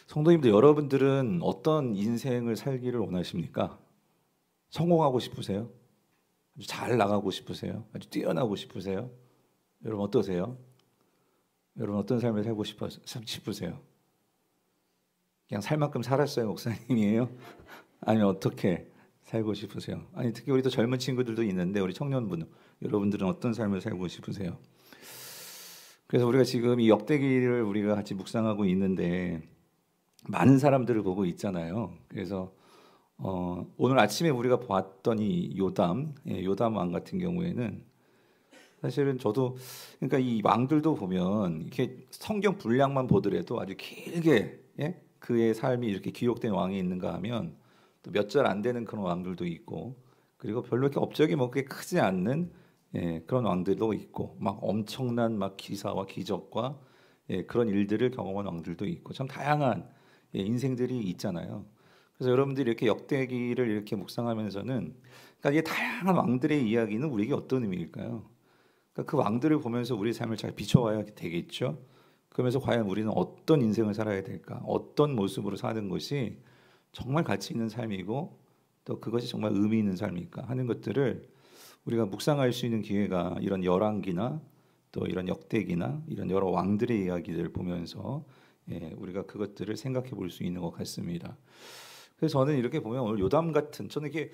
성도님들 여러분들은 어떤 인생을 살기를 원하십니까? 성공하고 싶으세요? 아주 잘 나가고 싶으세요? 아주 뛰어나고 싶으세요? 여러분 어떠세요? 여러분 어떤 삶을 살고 싶으세요? 그냥 살 만큼 살았어요, 목사님이에요? 아니면 어떻게 살고 싶으세요? 아니 특히 우리 또 젊은 친구들도 있는데 우리 청년분 여러분들은 어떤 삶을 살고 싶으세요? 그래서 우리가 지금 이 역대기를 우리가 같이 묵상하고 있는데 많은 사람들을 보고 있잖아요. 그래서 오늘 아침에 우리가 보았던 이 요담, 요담 왕 같은 경우에는 사실은 저도 그러니까 이 왕들도 보면 이렇게 성경 분량만 보더라도 아주 길게 그의 삶이 이렇게 기록된 왕이 있는가 하면 또 몇 절 안 되는 그런 왕들도 있고 그리고 별로 이렇게 업적이 뭐 그렇게 크지 않는 그런 왕들도 있고 막 엄청난 막 기사와 기적과 그런 일들을 경험한 왕들도 있고 참 다양한 인생들이 있잖아요. 그래서 여러분들이 이렇게 역대기를 이렇게 묵상하면서는 그러니까 이 다양한 왕들의 이야기는 우리에게 어떤 의미일까요? 그러니까 그 왕들을 보면서 우리 삶을 잘 비춰봐야 되겠죠. 그러면서 과연 우리는 어떤 인생을 살아야 될까? 어떤 모습으로 사는 것이 정말 가치 있는 삶이고 또 그것이 정말 의미 있는 삶일까 하는 것들을 우리가 묵상할 수 있는 기회가 이런 열왕기나 또 이런 역대기나 이런 여러 왕들의 이야기들을 보면서 우리가 그것들을 생각해 볼 수 있는 것 같습니다. 그래서 저는 이렇게 보면 오늘 요담 같은 저는 이게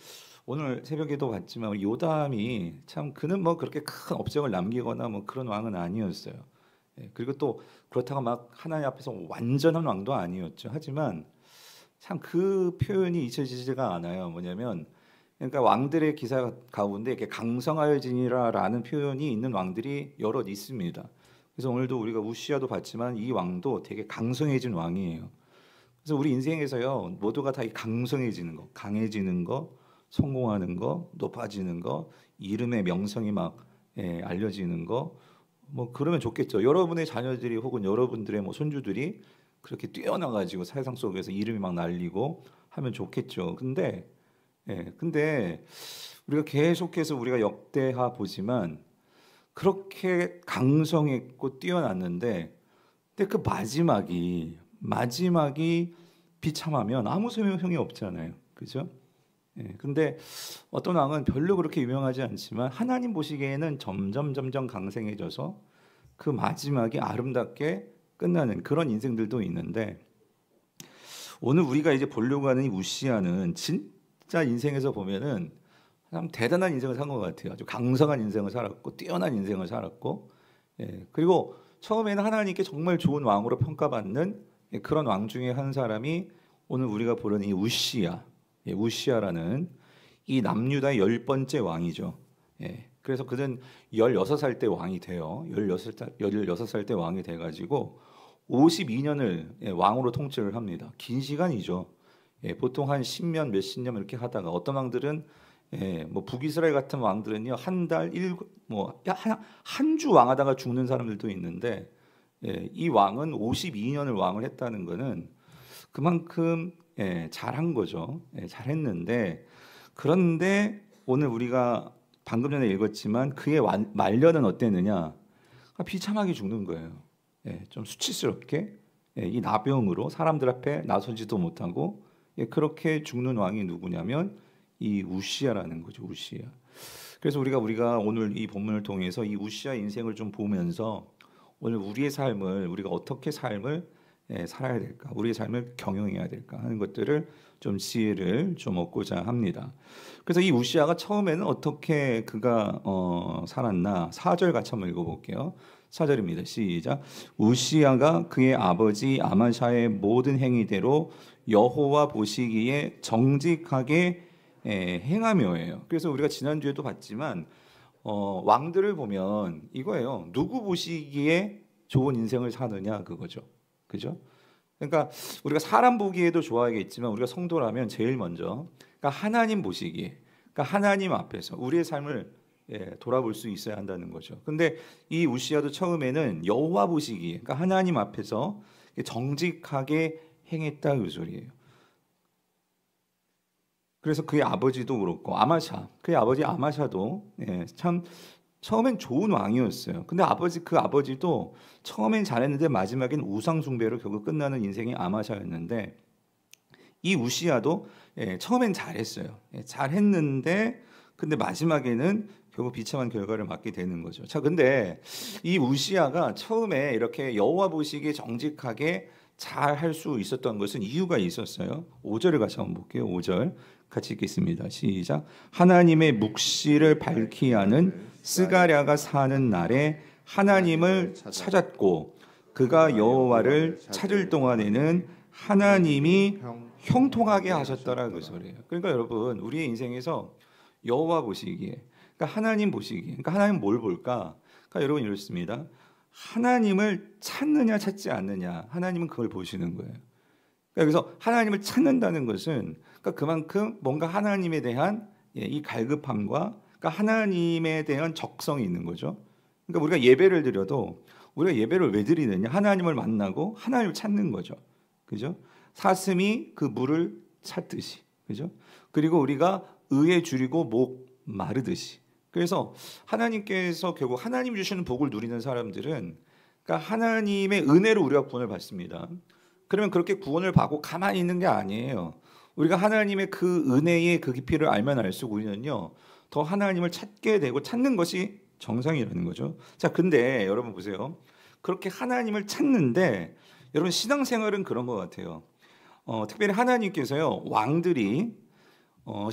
오늘 새벽에도 봤지만 우리 요담이 참 그는 뭐 그렇게 큰 업적을 남기거나 뭐 그런 왕은 아니었어요. 그리고 또 그렇다고 막 하나님 앞에서 완전한 왕도 아니었죠. 하지만 참 그 표현이 잊혀지지가 않아요. 뭐냐면 그러니까 왕들의 기사 가운데 이렇게 강성하여지니라라는 표현이 있는 왕들이 여럿 있습니다. 그래서 오늘도 우리가 우시아도 봤지만 이 왕도 되게 강성해진 왕이에요. 그래서 우리 인생에서요 모두가 다 이 강성해지는 거, 강해지는 거, 성공하는 거, 높아지는 거, 이름의 명성이 막 알려지는 거, 뭐 그러면 좋겠죠. 여러분의 자녀들이 혹은 여러분들의 뭐 손주들이 그렇게 뛰어나가지고 세상 속에서 이름이 막 날리고 하면 좋겠죠. 근데 우리가 계속해서 우리가 역대하 보지만 그렇게 강성했고 뛰어났는데, 근데 그 마지막이 비참하면 아무 소용이 없잖아요. 그죠? 근데 어떤 왕은 별로 그렇게 유명하지 않지만 하나님 보시기에는 점점 강성해져서 그 마지막이 아름답게 끝나는 그런 인생들도 있는데 오늘 우리가 이제 보려고 하는 이 우시아는 진짜 인생에서 보면은 참 대단한 인생을 산 것 같아요. 아주 강성한 인생을 살았고 뛰어난 인생을 살았고 그리고 처음에는 하나님께 정말 좋은 왕으로 평가받는 그런 왕 중에 한 사람이 오늘 우리가 보는 이 우시아라는 이 남유다의 열 번째 왕이죠. 그래서 그는 16살 때 왕이 돼요. 16살 때 왕이 돼가지고 52년을 왕으로 통치를 합니다. 긴 시간이죠. 보통 한 10년 몇십 년 이렇게 하다가 어떤 왕들은 뭐 북이스라엘 같은 왕들은요 한 달, 한 주 왕하다가 죽는 사람들도 있는데 이 왕은 52년을 왕을 했다는 것은 그만큼 잘한 거죠. 잘했는데 그런데 오늘 우리가 방금 전에 읽었지만 그의 말년은 어땠느냐? 비참하게 죽는 거예요. 좀 수치스럽게 이 나병으로 사람들 앞에 나서지도 못하고 그렇게 죽는 왕이 누구냐면 이 우시아라는 거죠. 우시아. 그래서 우리가 오늘 이 본문을 통해서 이 우시아 인생을 좀 보면서 오늘 우리의 삶을 우리가 어떻게 삶을 살아야 될까? 우리의 삶을 경영해야 될까 하는 것들을 좀 지혜를 좀 얻고자 합니다. 그래서 이 우시아가 처음에는 어떻게 그가 살았나? 4절 같이 한번 읽어볼게요. 4절입니다. 시작. 우시아가 그의 아버지 아마샤의 모든 행위대로 여호와 보시기에 정직하게 행하며예요. 그래서 우리가 지난주에도 봤지만 왕들을 보면 이거예요. 누구 보시기에 좋은 인생을 사느냐 그거죠. 그죠? 그러니까 우리가 사람 보기에도 좋아하겠지만 우리가 성도라면 제일 먼저 그러니까 하나님 보시기에 그러니까 하나님 앞에서 우리의 삶을 돌아볼 수 있어야 한다는 거죠. 근데 이 우시아도 처음에는 여호와 보시기에 그러니까 하나님 앞에서 정직하게 행했다 그 소리예요. 그래서 그의 아버지도 그렇고 그의 아버지 아마샤도 참 처음엔 좋은 왕이었어요. 근데 그 아버지도 처음엔 잘했는데 마지막엔 우상 숭배로 결국 끝나는 인생이 아마샤였는데, 이 우시야도 처음엔 잘했어요. 잘했는데 근데 마지막에는 결국 비참한 결과를 맞게 되는 거죠. 자, 근데 이 우시야가 처음에 이렇게 여호와 보시기에 정직하게 잘 할 수 있었던 것은 이유가 있었어요. 5절을 같이 한번 볼게요. 5절 같이 읽겠습니다. 시작. 하나님의 묵시를 밝히 하는 스가랴가 사는 날에 하나님을 찾았고 그가 여호와를 찾을 동안에는 하나님이 형통하게 하셨더라, 그 소리예요. 그러니까 여러분, 우리의 인생에서 여호와 보시기에, 그러니까 하나님 보시기에, 그러니까 하나님 뭘 볼까? 그러니까 여러분 이렇습니다. 하나님을 찾느냐 찾지 않느냐, 하나님은 그걸 보시는 거예요. 그러니까 그래서 하나님을 찾는다는 것은 그러니까 그만큼 뭔가 하나님에 대한 이 갈급함과 그러니까 하나님에 대한 적성이 있는 거죠. 그러니까 우리가 예배를 드려도 우리가 예배를 왜 드리느냐? 하나님을 만나고 하나님을 찾는 거죠. 그죠? 사슴이 그 물을 찾듯이, 그죠? 그리고 우리가 의에 줄이고 목 마르듯이. 그래서 하나님께서 결국 하나님 주시는 복을 누리는 사람들은 그러니까 하나님의 은혜로 우리가 구원을 받습니다. 그러면 그렇게 구원을 받고 가만히 있는 게 아니에요. 우리가 하나님의 그 은혜의 그 깊이를 알면 알수록 우리는요 더 하나님을 찾게 되고 찾는 것이 정상이라는 거죠. 자, 근데 여러분 보세요. 그렇게 하나님을 찾는데 여러분 신앙생활은 그런 것 같아요. 특별히 하나님께서요 왕들이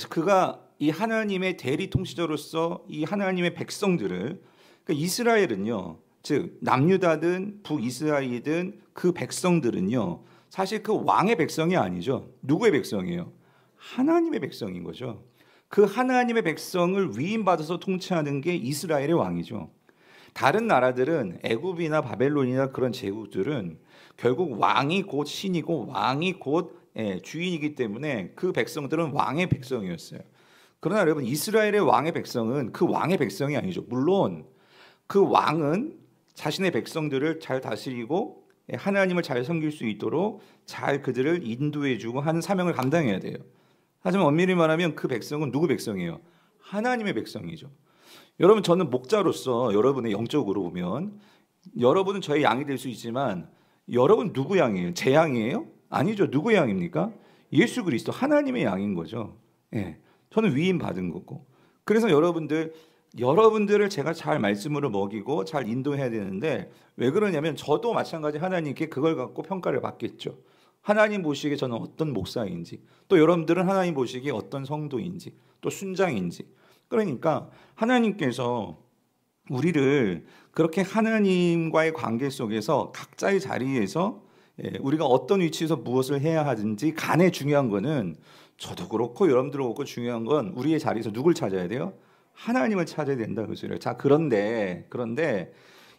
그가 이 하나님의 대리 통치자로서 이 하나님의 백성들을, 그러니까 이스라엘은요, 즉 남유다든 북이스라엘이든 그 백성들은요 사실 그 왕의 백성이 아니죠. 누구의 백성이에요? 하나님의 백성인 거죠. 그 하나님의 백성을 위임받아서 통치하는 게 이스라엘의 왕이죠. 다른 나라들은 애굽이나 바벨론이나 그런 제국들은 결국 왕이 곧 신이고 왕이 곧 주인이기 때문에 그 백성들은 왕의 백성이었어요. 그러나 여러분 이스라엘의 왕의 백성은 그 왕의 백성이 아니죠. 물론 그 왕은 자신의 백성들을 잘 다스리고 하나님을 잘 섬길 수 있도록 잘 그들을 인도해주고 하는 사명을 감당해야 돼요. 하지만 엄밀히 말하면 그 백성은 누구 백성이에요? 하나님의 백성이죠. 여러분, 저는 목자로서 여러분의 영적으로 보면 여러분은 저의 양이 될 수 있지만 여러분 누구 양이에요? 제 양이에요? 아니죠. 누구 양입니까? 예수 그리스도 하나님의 양인 거죠. 저는 위임 받은 거고. 그래서 여러분들을 제가 잘 말씀으로 먹이고 잘 인도해야 되는데 왜 그러냐면 저도 마찬가지 하나님께 그걸 갖고 평가를 받겠죠. 하나님 보시기에 저는 어떤 목사인지, 또 여러분들은 하나님 보시기에 어떤 성도인지, 또 순장인지. 그러니까 하나님께서 우리를 그렇게 하나님과의 관계 속에서 각자의 자리에서 우리가 어떤 위치에서 무엇을 해야 하든지 간에 중요한 거는 저도 그렇고 여러분들도 그렇고 중요한 건 우리의 자리에서 누굴 찾아야 돼요? 하나님을 찾아야 된다 그 소리예요. 자, 그런데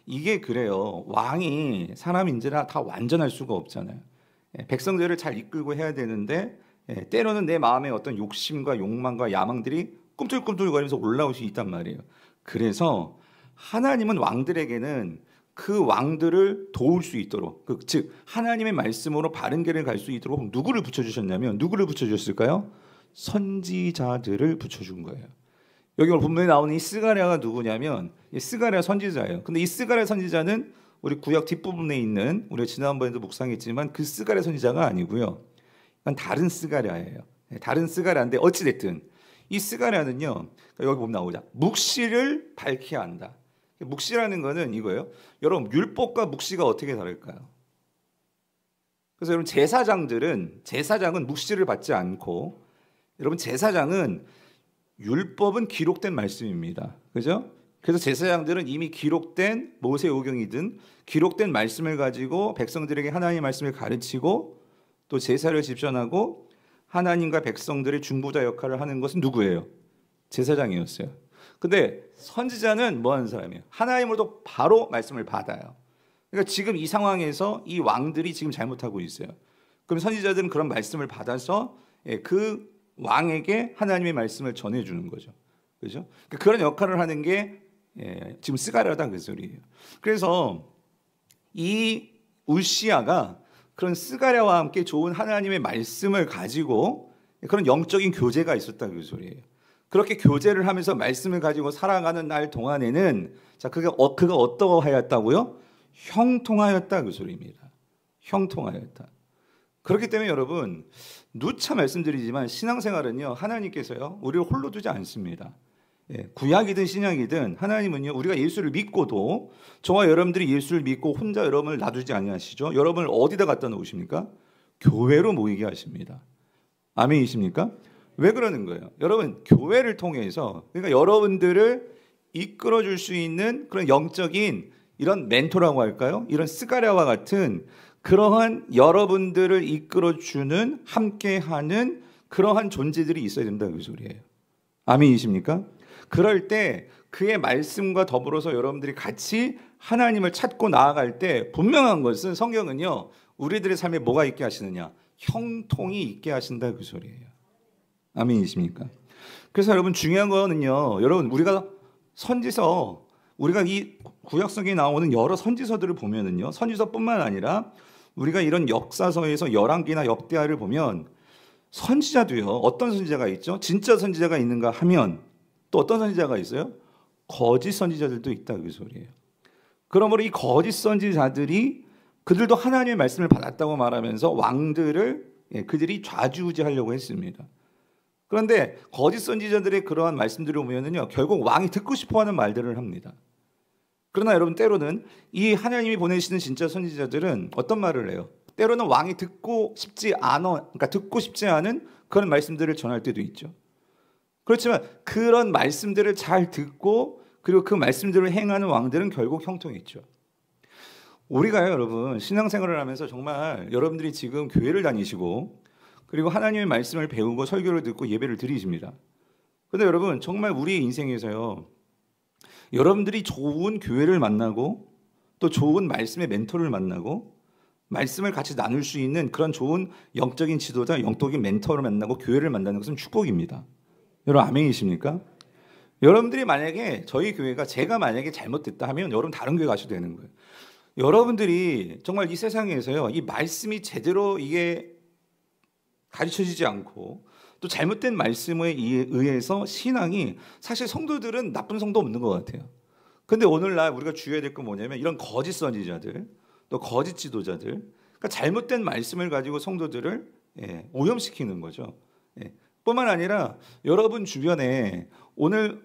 이게 그래요. 왕이 사람인지라 다 완전할 수가 없잖아요. 백성들을 잘 이끌고 해야 되는데 때로는 내 마음의 어떤 욕심과 욕망과 야망들이 꿈틀꿈틀거리면서 올라올 수 있단 말이에요. 그래서 하나님은 왕들에게는 그 왕들을 도울 수 있도록, 즉 하나님의 말씀으로 바른 길을 갈 수 있도록 누구를 붙여주셨냐면, 누구를 붙여주셨을까요? 선지자들을 붙여준 거예요. 여기 본문에 나오는 이 스가랴가 누구냐면 스가랴 선지자예요. 근데 이 스가랴 선지자는 우리 구약 뒷부분에 있는, 우리가 지난번에도 묵상했지만 그 스가랴 선지자가 아니고요. 다른 스가랴예요. 다른 스가랴인데 어찌됐든 이 스가랴는요, 여기 보면 나오자 묵시를 밝히 한다. 묵시라는 거는 이거예요. 여러분, 율법과 묵시가 어떻게 다를까요? 그래서 여러분, 제사장은 묵시를 받지 않고, 여러분 제사장은 율법은 기록된 말씀입니다. 그죠? 그래서 제사장들은 이미 기록된 모세오경이든 기록된 말씀을 가지고 백성들에게 하나님의 말씀을 가르치고 또 제사를 집전하고 하나님과 백성들의 중보자 역할을 하는 것은 누구예요? 제사장이었어요. 근데 선지자는 뭐 하는 사람이에요? 하나님으로부터 바로 말씀을 받아요. 그러니까 지금 이 상황에서 이 왕들이 지금 잘못하고 있어요. 그럼 선지자들은 그런 말씀을 받아서 그 왕에게 하나님의 말씀을 전해주는 거죠. 그죠? 그런 역할을 하는 게 지금 스가랴다 그 소리예요. 그래서 이 울시야가 그런 스가랴와 함께 좋은 하나님의 말씀을 가지고 그런 영적인 교제가 있었다 그 소리예요. 그렇게 교제를 하면서 말씀을 가지고 살아가는 날 동안에는 자, 그가 어떠하였다고요? 형통하였다 그 소리입니다. 형통하였다. 그렇기 때문에 여러분 누차 말씀드리지만 신앙생활은요 하나님께서요 우리를 홀로 두지 않습니다. 구약이든 신약이든 하나님은요 우리가 예수를 믿고도 저와 여러분들이 예수를 믿고 혼자 여러분을 놔두지 아니하시죠. 여러분을 어디다 갖다 놓으십니까? 교회로 모이게 하십니다. 아멘이십니까? 왜 그러는 거예요? 여러분 교회를 통해서 그러니까 여러분들을 이끌어 줄 수 있는 그런 영적인 이런 멘토라고 할까요? 이런 스가랴와 같은 그러한 여러분들을 이끌어주는 함께하는 그러한 존재들이 있어야 된다 그 소리예요. 아멘이십니까? 그럴 때 그의 말씀과 더불어서 여러분들이 같이 하나님을 찾고 나아갈 때 분명한 것은 성경은요 우리들의 삶에 뭐가 있게 하시느냐? 형통이 있게 하신다 그 소리예요. 아멘이십니까? 그래서 여러분 중요한 거는요 여러분 우리가 선지서 우리가 이 구약성에 나오는 여러 선지서들을 보면은요 선지서뿐만 아니라 우리가 이런 역사서에서 열왕기나 역대하를 보면 선지자도요 어떤 선지자가 있죠? 진짜 선지자가 있는가 하면 또 어떤 선지자가 있어요? 거짓 선지자들도 있다 그 소리예요. 그러므로 이 거짓 선지자들이 그들도 하나님의 말씀을 받았다고 말하면서 왕들을 그들이 좌지우지하려고 했습니다. 그런데 거짓 선지자들의 그러한 말씀들을 보면은요 결국 왕이 듣고 싶어하는 말들을 합니다. 그러나 여러분 때로는 이 하나님이 보내시는 진짜 선지자들은 어떤 말을 해요? 때로는 왕이 듣고 싶지 않은 그런 말씀들을 전할 때도 있죠. 그렇지만 그런 말씀들을 잘 듣고 그리고 그 말씀들을 행하는 왕들은 결국 형통이 있죠. 우리가요 여러분 신앙생활을 하면서 정말 여러분들이 지금 교회를 다니시고 그리고 하나님의 말씀을 배우고 설교를 듣고 예배를 드리십니다. 그런데 여러분 정말 우리의 인생에서요 여러분들이 좋은 교회를 만나고 또 좋은 말씀의 멘토를 만나고 말씀을 같이 나눌 수 있는 그런 좋은 영적인 지도자, 영적인 멘토를 만나고 교회를 만나는 것은 축복입니다. 여러분 아멘이십니까? 여러분들이 만약에 저희 교회가 제가 만약에 잘못됐다 하면 여러분 다른 교회 가셔도 되는 거예요. 여러분들이 정말 이 세상에서요 이 말씀이 제대로 이게 가르쳐지지 않고 또 잘못된 말씀에 의해서 신앙이 사실 성도들은 나쁜 성도 없는 것 같아요. 근데 오늘날 우리가 주의해야 될 건 뭐냐면 이런 거짓 선지자들 또 거짓 지도자들 그러니까 잘못된 말씀을 가지고 성도들을 오염시키는 거죠. 뿐만 아니라 여러분 주변에 오늘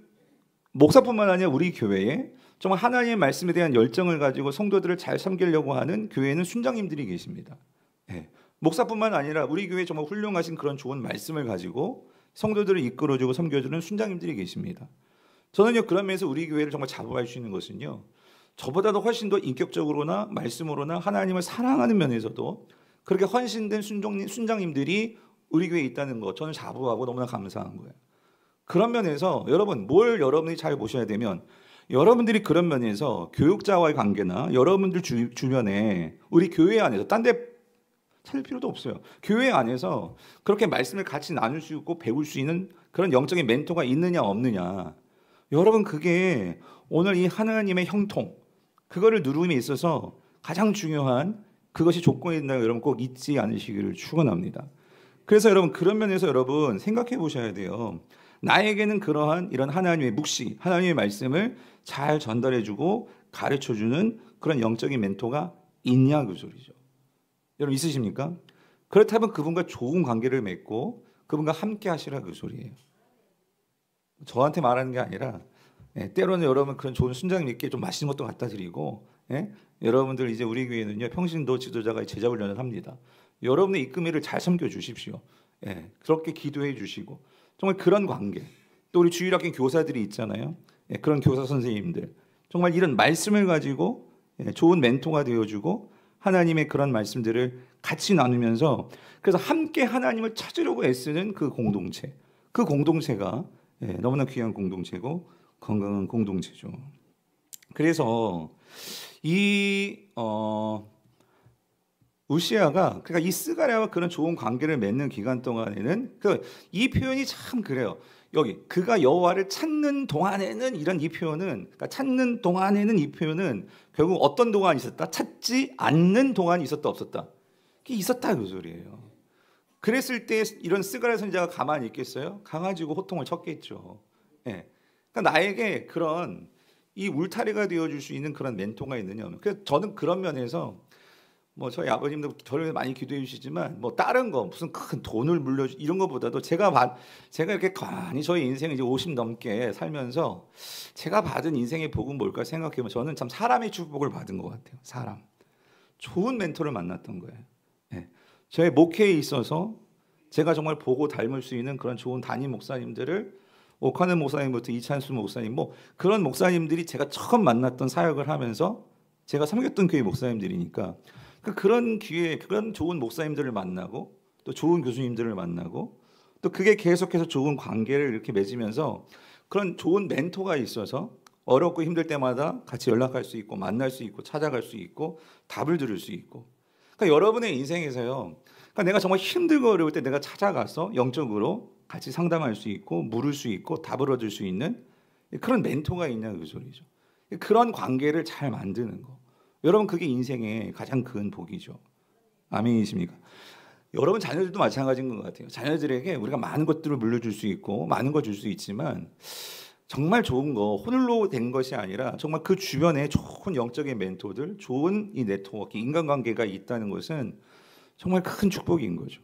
목사뿐만 아니라 우리 교회에 정말 하나님의 말씀에 대한 열정을 가지고 성도들을 잘 섬기려고 하는 교회에는 순장님들이 계십니다. 목사뿐만 아니라 우리 교회에 정말 훌륭하신 그런 좋은 말씀을 가지고 성도들을 이끌어주고 섬겨주는 순장님들이 계십니다. 저는요 그런 면에서 우리 교회를 정말 자부할 수 있는 것은요 저보다도 훨씬 더 인격적으로나 말씀으로나 하나님을 사랑하는 면에서도 그렇게 헌신된 순장님들이 우리 교회에 있다는 것 저는 자부하고 너무나 감사한 거예요. 그런 면에서 여러분 뭘 여러분이 잘 보셔야 되면 여러분들이 그런 면에서 교육자와의 관계나 여러분들 주변에 우리 교회 안에서 딴 데 찾을 필요도 없어요. 교회 안에서 그렇게 말씀을 같이 나눌 수 있고 배울 수 있는 그런 영적인 멘토가 있느냐 없느냐 여러분 그게 오늘 이 하나님의 형통 그거를 누름에 있어서 가장 중요한 그것이 조건이 된다고 여러분 꼭 잊지 않으시기를 축원합니다. 그래서 여러분 그런 면에서 여러분 생각해 보셔야 돼요. 나에게는 그러한 이런 하나님의 묵시 하나님의 말씀을 잘 전달해주고 가르쳐주는 그런 영적인 멘토가 있냐 그 소리죠. 여러분 있으십니까? 그렇다면 그분과 좋은 관계를 맺고 그분과 함께 하시라 그 소리예요. 저한테 말하는 게 아니라 때로는 여러분 그런 좋은 순장님께 좀 맛있는 것도 갖다 드리고 여러분들 이제 우리 교회는요 평신도 지도자가 제자 훈련을 합니다. 여러분의 이끌미를 잘 섬겨 주십시오. 그렇게 기도해 주시고 정말 그런 관계 또 우리 주일학교 교사들이 있잖아요. 그런 교사 선생님들 정말 이런 말씀을 가지고 좋은 멘토가 되어주고 하나님의 그런 말씀들을 같이 나누면서 그래서 함께 하나님을 찾으려고 애쓰는 그 공동체가 너무나 귀한 공동체고 건강한 공동체죠. 그래서 이 우시아가 그러니까 이 스가랴와 그런 좋은 관계를 맺는 기간 동안에는 이 표현이 참 그래요. 여기 그가 여호와를 찾는 동안에는 이런 이 표현은 그러니까 찾는 동안에는 이 표현은 결국 어떤 동안이 있었다? 찾지 않는 동안이 있었다 없었다? 그게 있었다 그 소리예요. 그랬을 때 이런 스가랴 선지자가 가만히 있겠어요? 강아지고 호통을 쳤겠죠. 예. 그러니까 나에게 그런 이 울타리가 되어줄 수 있는 그런 멘토가 있느냐. 그래서 저는 그런 면에서 뭐 저희 아버님도 저를 많이 기도해 주시지만 뭐 다른 거 무슨 큰 돈을 물려주 이런 것보다도 제가 이렇게 가만히 저희 인생 이제 50 넘게 살면서 제가 받은 인생의 복은 뭘까 생각해보면 저는 참 사람의 축복을 받은 것 같아요. 사람 좋은 멘토를 만났던 거예요. 예. 저의 목회에 있어서 제가 정말 보고 닮을 수 있는 그런 좋은 담임 목사님들을 오카는 목사님부터 이찬수 목사님 뭐 그런 목사님들이 제가 처음 만났던 사역을 하면서 제가 섬겼던 교회 목사님들이니까 그런 기회에 그런 좋은 목사님들을 만나고 또 좋은 교수님들을 만나고 또 그게 계속해서 좋은 관계를 이렇게 맺으면서 그런 좋은 멘토가 있어서 어렵고 힘들 때마다 같이 연락할 수 있고 만날 수 있고 찾아갈 수 있고 답을 들을 수 있고 그러니까 여러분의 인생에서요. 그러니까 내가 정말 힘들고 어려울 때 내가 찾아가서 영적으로 같이 상담할 수 있고 물을 수 있고 답을 얻을 수 있는 그런 멘토가 있냐 그 소리죠. 그런 관계를 잘 만드는 거. 여러분 그게 인생의 가장 큰 복이죠. 아멘이십니까? 여러분 자녀들도 마찬가지인 것 같아요. 자녀들에게 우리가 많은 것들을 물려줄 수 있고 많은 걸 줄 수 있지만 정말 좋은 거 홀로 된 것이 아니라 정말 그 주변에 좋은 영적인 멘토들, 좋은 이 네트워크, 인간관계가 있다는 것은 정말 큰 축복인 거죠.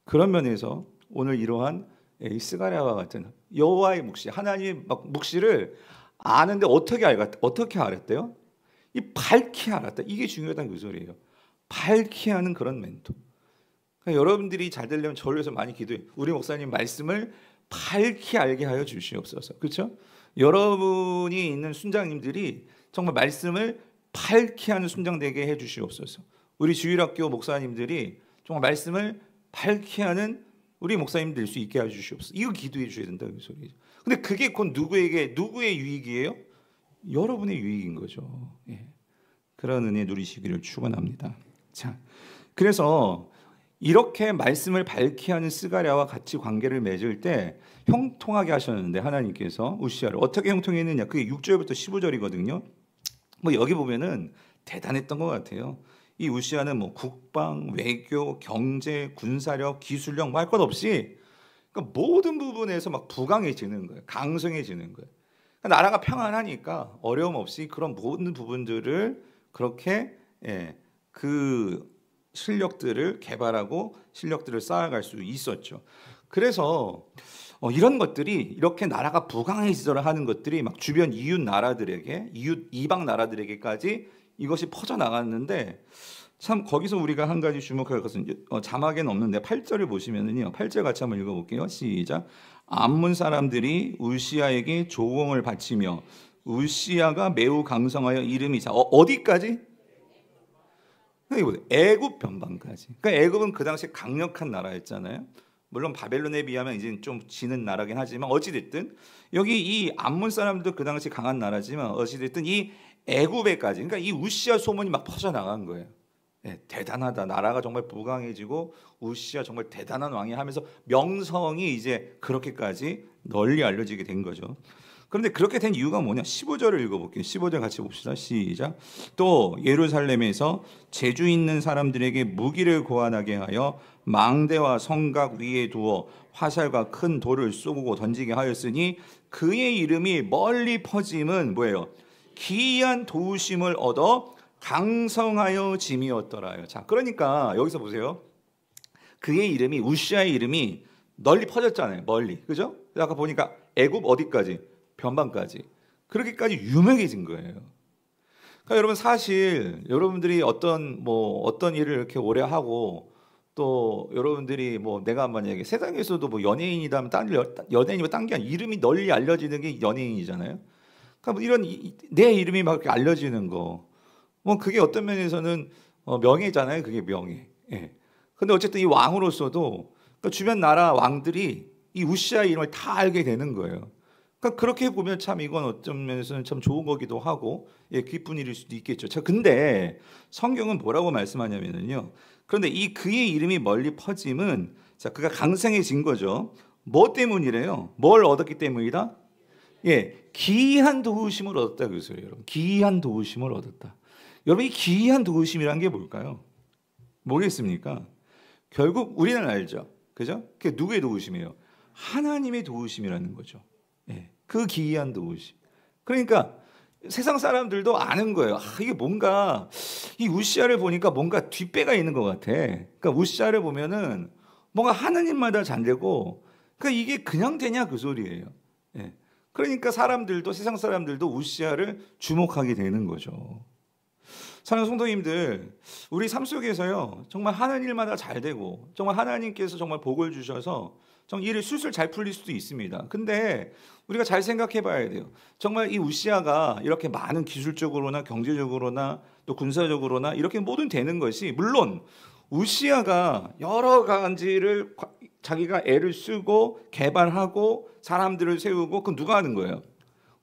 그런 면에서 오늘 이러한 이 스가랴와 같은 여호와의 묵시, 하나님의 묵시를 아는데 어떻게 알았대요? 이 밝히 알았다. 이게 중요하다는 그 소리예요. 밝히 하는 그런 멘토. 그러니까 여러분들이 잘 되려면 저를 위해서 많이 기도해요. 우리 목사님 말씀을 밝히 알게 하여 주시옵소서. 그렇죠? 여러분이 있는 순장님들이 정말 말씀을 밝히 하는 순장 되게 해 주시옵소서. 우리 주일학교 목사님들이 정말 말씀을 밝히 하는 우리 목사님 될 수 있게 해 주시옵소서. 이거 기도해 주셔야 된다 그 소리죠. 근데 그게 곧 누구의 유익이에요? 여러분의 유익인 거죠. 예. 그런 은혜 누리시기를 축원합니다. 자, 그래서 이렇게 말씀을 밝히 하는 스가랴와 같이 관계를 맺을 때 형통하게 하셨는데 하나님께서 우시아를 어떻게 형통했느냐? 그게 6절부터 15절이거든요. 뭐 여기 보면은 대단했던 것 같아요. 이 우시아는 뭐 국방, 외교, 경제, 군사력, 기술력 뭐 할 것 없이 그러니까 모든 부분에서 막 부강해지는 거예요. 강성해지는 거예요. 그러니까 나라가 평안하니까 어려움 없이 그런 모든 부분들을 그렇게 그 실력들을 개발하고 실력들을 쌓아갈 수 있었죠. 그래서 이런 것들이 이렇게 나라가 부강해지더라 하는 것들이 막 주변 이웃 나라들에게 이방 나라들에게까지 이것이 퍼져 나갔는데 참 거기서 우리가 한 가지 주목할 것은 자막에는 없는데 8절을 보시면은요. 8절 같이 한번 읽어볼게요. 시작. 암몬 사람들이 우시아에게 조공을 바치며 우시아가 매우 강성하여 이름이 어디까지? 애굽 변방까지. 그러니까 애굽은 그 당시 강력한 나라였잖아요. 물론 바벨론에 비하면 이제 좀 지는 나라긴 하지만 어찌됐든 여기 이 암몬 사람들도 그 당시 강한 나라지만 어찌됐든 이 애굽에까지 그러니까 이 우시아 소문이 막 퍼져 나간 거예요. 대단하다. 나라가 정말 부강해지고 우시아 정말 대단한 왕이 하면서 명성이 이제 그렇게까지 널리 알려지게 된 거죠. 그런데 그렇게 된 이유가 뭐냐? 15절을 읽어볼게요. 15절 같이 봅시다. 시작. 또 예루살렘에서 재주 있는 사람들에게 무기를 고안하게 하여 망대와 성각 위에 두어 화살과 큰 돌을 쏘고 던지게 하였으니 그의 이름이 멀리 퍼짐은 뭐예요? 기이한 도우심을 얻어 강성하여 짐이었더라요. 자, 그러니까 여기서 보세요. 그의 이름이 우시아의 이름이 널리 퍼졌잖아요. 멀리, 그죠? 아까 보니까 애굽 어디까지? 변방까지. 그렇게까지 유명해진 거예요. 그러니까 여러분 사실 여러분들이 어떤 일을 이렇게 오래 하고 또 여러분들이 뭐 내가 만약에 세상에서도 뭐 연예인이다 하면 연예인이면 딴 게 아니라 이름이 널리 알려지는 게 연예인이잖아요. 그러니까 뭐 이런 내 이름이 막 이렇게 알려지는 거. 뭐 그게 어떤 면에서는 명예잖아요. 그게 명예. 예. 근데 어쨌든 이 왕으로서도 그러니까 주변 나라 왕들이 이 우시아의 이름을 다 알게 되는 거예요. 그러니까 그렇게 보면 참 이건 어떤 면에서는 참 좋은 거기도 하고 기쁜 일일 수도 있겠죠. 자, 근데 성경은 뭐라고 말씀하냐면요. 그런데 이 그의 이름이 멀리 퍼짐은 자, 그가 강성해진 거죠. 뭐 때문이래요? 뭘 얻었기 때문이다? 기이한 도우심을 얻었다 그 소리예요. 여러분. 기이한 도우심을 얻었다. 여러분 이 기이한 도우심이란 게 뭘까요? 뭐겠습니까? 결국 우리는 알죠. 그죠? 그게 누구의 도우심이에요? 하나님의 도우심이라는 거죠. 예, 그 기이한 도우심. 그러니까 세상 사람들도 아는 거예요. 이게 뭔가 이 우시아를 보니까 뭔가 뒷배가 있는 것 같아. 그러니까 우시아를 보면은 뭔가 하나님마다 잘 되고, 그러니까 이게 그냥 되냐 그 소리예요. 예. 그러니까 사람들도 세상 사람들도 우시아를 주목하게 되는 거죠. 사랑하는 성도님들, 우리 삶 속에서요 정말 하는 일마다 잘 되고 정말 하나님께서 정말 복을 주셔서 정말 일이 술술 잘 풀릴 수도 있습니다. 근데 우리가 잘 생각해 봐야 돼요. 정말 이 우시아가 이렇게 많은 기술적으로나 경제적으로나 또 군사적으로나 이렇게 모든 되는 것이, 물론 우시아가 여러 가지를 자기가 애를 쓰고 개발하고 사람들을 세우고, 그건 누가 하는 거예요?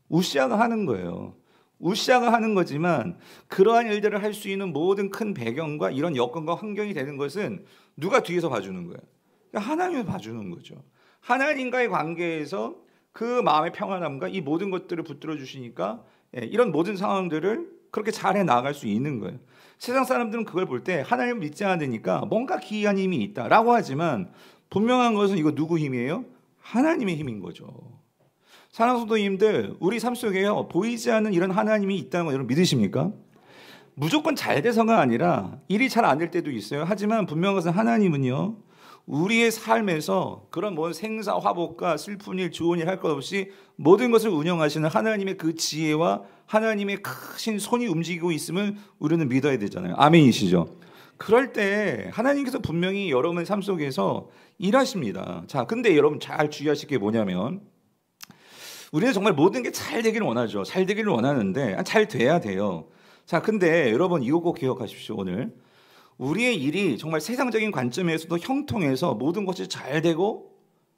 우시아가 하는 거예요. 우시아가 하는 거지만 그러한 일들을 할 수 있는 모든 큰 배경과 이런 여건과 환경이 되는 것은 누가 뒤에서 봐주는 거예요? 하나님이 봐주는 거죠. 하나님과의 관계에서 그 마음의 평안함과 이 모든 것들을 붙들어 주시니까 이런 모든 상황들을 그렇게 잘해 나갈 수 있는 거예요. 세상 사람들은 그걸 볼 때 하나님을 믿지 않으니까 뭔가 기이한 힘이 있다라고 하지만 분명한 것은 이거 누구 힘이에요? 하나님의 힘인 거죠. 사랑하는 성도님들, 우리 삶 속에요 보이지 않는 이런 하나님이 있다는 거 여러분 믿으십니까? 무조건 잘 돼서가 아니라 일이 잘 안 될 때도 있어요. 하지만 분명한 것은 하나님은요 우리의 삶에서 그런 뭐 생사 화복과 슬픈 일 좋은 일 할 것 없이 모든 것을 운영하시는 하나님의 그 지혜와 하나님의 크신 손이 움직이고 있음을 우리는 믿어야 되잖아요. 아멘이시죠? 그럴 때 하나님께서 분명히 여러분의 삶 속에서 일하십니다. 자, 근데 여러분 잘 주의하실 게 뭐냐면, 우리는 정말 모든 게 잘 되기를 원하죠. 잘 되기를 원하는데 잘 돼야 돼요. 자, 근데 여러분 이거 꼭 기억하십시오. 오늘 우리의 일이 정말 세상적인 관점에서도 형통해서 모든 것이 잘 되고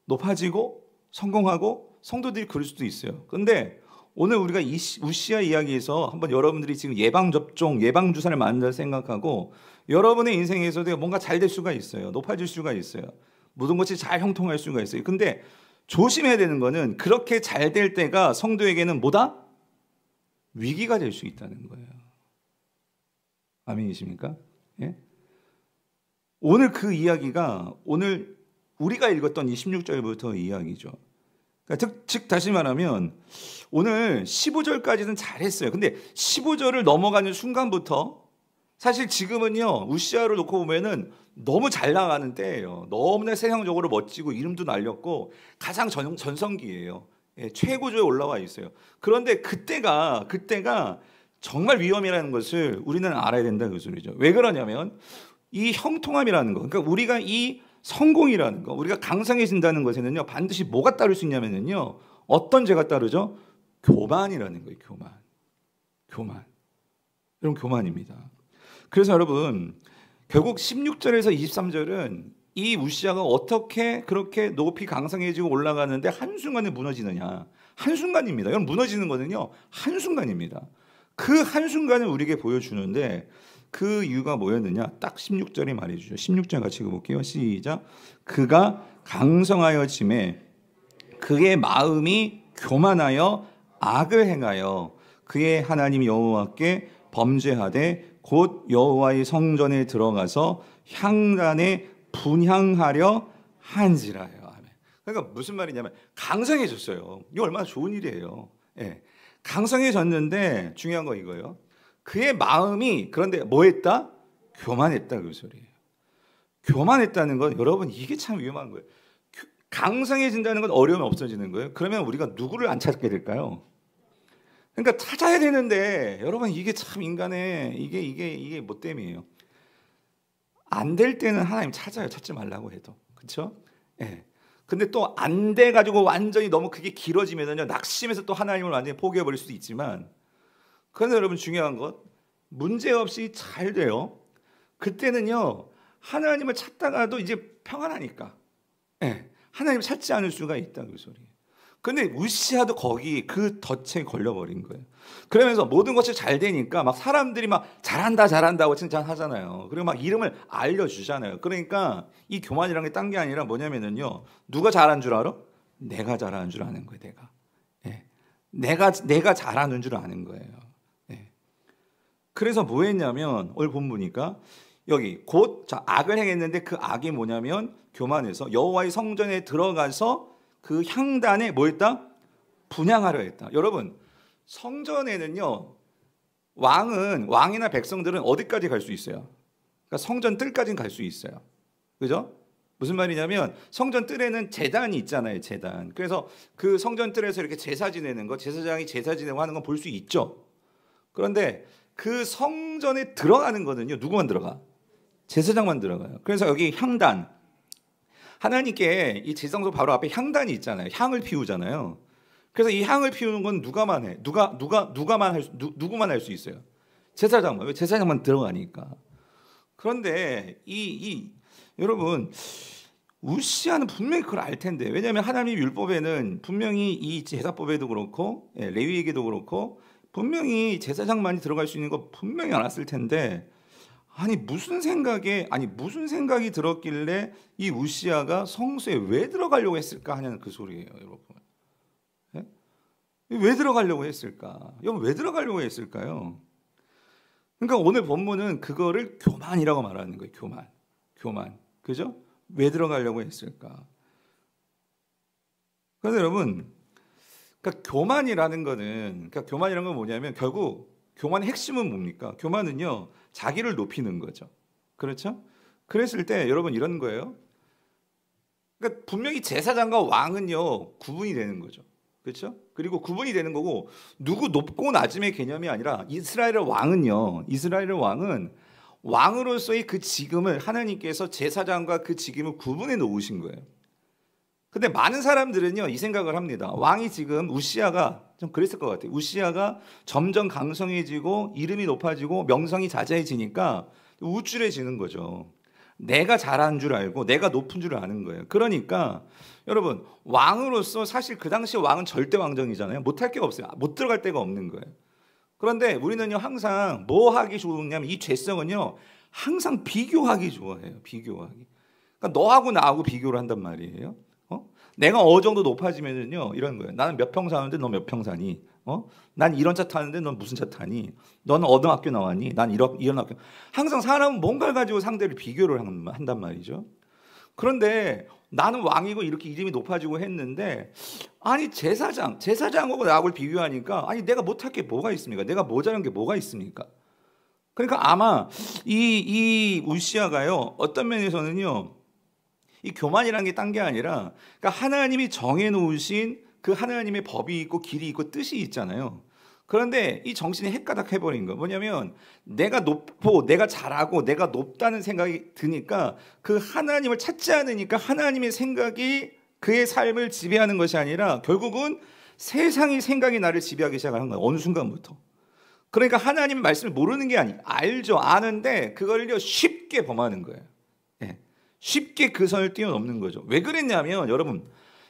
높아지고 성공하고 성도들이 그럴 수도 있어요. 근데 오늘 우리가 이 우시아 이야기에서 한번 여러분들이 지금 예방접종, 예방주사를 맞는다 생각하고 여러분의 인생에서도 뭔가 잘 될 수가 있어요. 높아질 수가 있어요. 모든 것이 잘 형통할 수가 있어요. 근데 조심해야 되는 거는 그렇게 잘 될 때가 성도에게는 뭐다? 위기가 될 수 있다는 거예요. 아멘이십니까? 예? 오늘 그 이야기가 오늘 우리가 읽었던 이 16절부터 이야기죠. 그러니까 즉 다시 말하면 오늘 15절까지는 잘했어요. 근데 15절을 넘어가는 순간부터 사실 지금은요 우시아를 놓고 보면은 너무 잘 나가는 때예요. 너무나 세상적으로 멋지고 이름도 날렸고 가장 전성기예요. 예, 최고조에 올라와 있어요. 그런데 그때가 정말 위험이라는 것을 우리는 알아야 된다는 그 소리죠. 왜 그러냐면 이 형통함이라는 거, 그러니까 우리가 이 성공이라는 거, 우리가 강성해진다는 것에는요 반드시 뭐가 따를 수 있냐면요 어떤 죄가 따르죠? 교만이라는 거예요. 교만. 여러분 교만입니다. 그래서 여러분 결국 16절에서 23절은 이 우시아가 어떻게 그렇게 높이 강성해지고 올라가는데 한순간에 무너지느냐. 한순간입니다. 여러분 무너지는 거는요 한순간입니다. 그 한순간을 우리에게 보여주는데 그 이유가 뭐였느냐. 딱 16절이 말해주죠. 16절 같이 읽어볼게요. 시작. 그가 강성하여짐에 그의 마음이 교만하여 악을 행하여 그의 하나님 여호와께 범죄하되 곧 여호와의 성전에 들어가서 향단에 분향하려 한지라요. 그러니까 무슨 말이냐면 강성해졌어요. 이거 얼마나 좋은 일이에요. 예. 강성해졌는데 중요한 거 이거예요. 그의 마음이 그런데 뭐했다? 교만했다 그 소리예요. 교만했다는 건 여러분 이게 참 위험한 거예요. 강성해진다는 건 어려움이 없어지는 거예요. 그러면 우리가 누구를 안 찾게 될까요? 그러니까 찾아야 되는데 여러분 이게 참 인간의 이게 뭐 때문이에요. 안 될 때는 하나님 찾아요. 찾지 말라고 해도. 그렇죠? 예. 근데 또 안 돼 가지고 완전히 너무 그게 길어지면은요 낙심해서 또 하나님을 완전히 포기해 버릴 수도 있지만, 그런데 여러분 중요한 것 문제 없이 잘 돼요. 그때는요 하나님을 찾다가도 이제 평안하니까 예. 하나님을 찾지 않을 수가 있다 그 소리예요. 근데 우시아도 거기 그 덫에 걸려버린 거예요. 그러면서 모든 것이 잘 되니까 막 사람들이 막 잘한다고 칭찬하잖아요. 그리고 막 이름을 알려주잖아요. 그러니까 이 교만이라는 게 딴 게 아니라 뭐냐면은요 누가 잘한 줄 알아? 내가 잘하는 줄 아는 거예요. 내가 잘하는 줄 아는 거예요. 예. 그래서 뭐 했냐면 오늘 본 보니까 여기 곧 자, 악을 행했는데 그 악이 뭐냐면 교만해서 여호와의 성전에 들어가서 그 향단에 뭐 했다? 분향하려 했다. 여러분 성전에는요 왕이나 백성들은 어디까지 갈 수 있어요? 그러니까 성전 뜰까지는 갈 수 있어요. 그죠? 무슨 말이냐면 성전 뜰에는 제단이 있잖아요. 제단. 그래서 그 성전 뜰에서 이렇게 제사 지내는 거, 제사장이 제사 지내고 하는 건 볼 수 있죠. 그런데 그 성전에 들어가는 거는요 누구만 들어가? 제사장만 들어가요. 그래서 여기 향단, 하나님께 이 제사장소 바로 앞에 향단이 있잖아요. 향을 피우잖아요. 그래서 이 향을 피우는 건 누가만 해? 누구만 할 수 있어요? 제사장만. 왜? 제사장만 들어가니까. 그런데 여러분 우시아는 분명히 그걸 알 텐데, 왜냐하면 하나님 율법에는 분명히 이 제사법에도 그렇고 레위에게도 그렇고 분명히 제사장만이 들어갈 수 있는 거 분명히 알았을 텐데, 무슨 생각이 들었길래 이 우시아가 성소에 왜 들어가려고 했을까 하냐는 그 소리예요, 여러분. 예? 왜 들어가려고 했을까? 여러분 왜 들어가려고 했을까요? 그러니까 오늘 본문은 그거를 교만이라고 말하는 거예요. 교만. 그죠? 왜 들어가려고 했을까? 그래서 여러분, 그러니까 교만이라는 건 뭐냐면 결국 교만의 핵심은 뭡니까? 교만은요 자기를 높이는 거죠. 그렇죠? 그랬을 때 여러분 이런 거예요. 그러니까 분명히 제사장과 왕은요 구분이 되는 거죠. 그렇죠? 그리고 구분이 되는 거고, 누구 높고 낮음의 개념이 아니라 이스라엘의 왕은 왕으로서의 그 직임을 하나님께서 제사장과 그 직임을 구분해 놓으신 거예요. 근데 많은 사람들은요 이 생각을 합니다. 왕이 지금 우시아가 좀 그랬을 것 같아요. 우시아가 점점 강성해지고 이름이 높아지고 명성이 자자해지니까 우쭐해지는 거죠. 내가 잘하는 줄 알고 내가 높은 줄 아는 거예요. 그러니까 여러분 왕으로서 사실 그 당시 왕은 절대 왕정이잖아요. 못할 게 없어요. 못 들어갈 데가 없는 거예요. 그런데 우리는요 항상 뭐 하기 좋으냐면 이 죄성은요 항상 비교하기 좋아해요. 비교하기. 그러니까 너하고 나하고 비교를 한단 말이에요. 내가 어느 정도 높아지면은요 이런 거예요. 나는 몇 평 사는데 너 몇 평 사니? 난 이런 차 타는데 넌 무슨 차 타니? 너는 어느 학교 나왔니? 난 이런 학교. 항상 사람은 뭔가를 가지고 상대를 비교를 한단 말이죠. 그런데 나는 왕이고 이렇게 이름이 높아지고 했는데, 제사장하고 나하고 비교하니까 내가 못할 게 뭐가 있습니까? 내가 모자란 게 뭐가 있습니까? 그러니까 아마 이 우시아가요 어떤 면에서는요 이 교만이라는 게 딴 게 아니라, 그러니까 하나님이 정해놓으신 그 하나님의 법이 있고 길이 있고 뜻이 있잖아요. 그런데 이 정신이 헷가닥 해버린 거 뭐냐면, 내가 높고 내가 잘하고 내가 높다는 생각이 드니까 그 하나님을 찾지 않으니까 하나님의 생각이 그의 삶을 지배하는 것이 아니라 결국은 세상의 생각이 나를 지배하기 시작하는 거예요. 어느 순간부터. 그러니까 하나님 말씀을 모르는 게 알죠. 아는데 그걸요 쉽게 범하는 거예요. 쉽게 그 선을 뛰어넘는 거죠. 왜 그랬냐면 여러분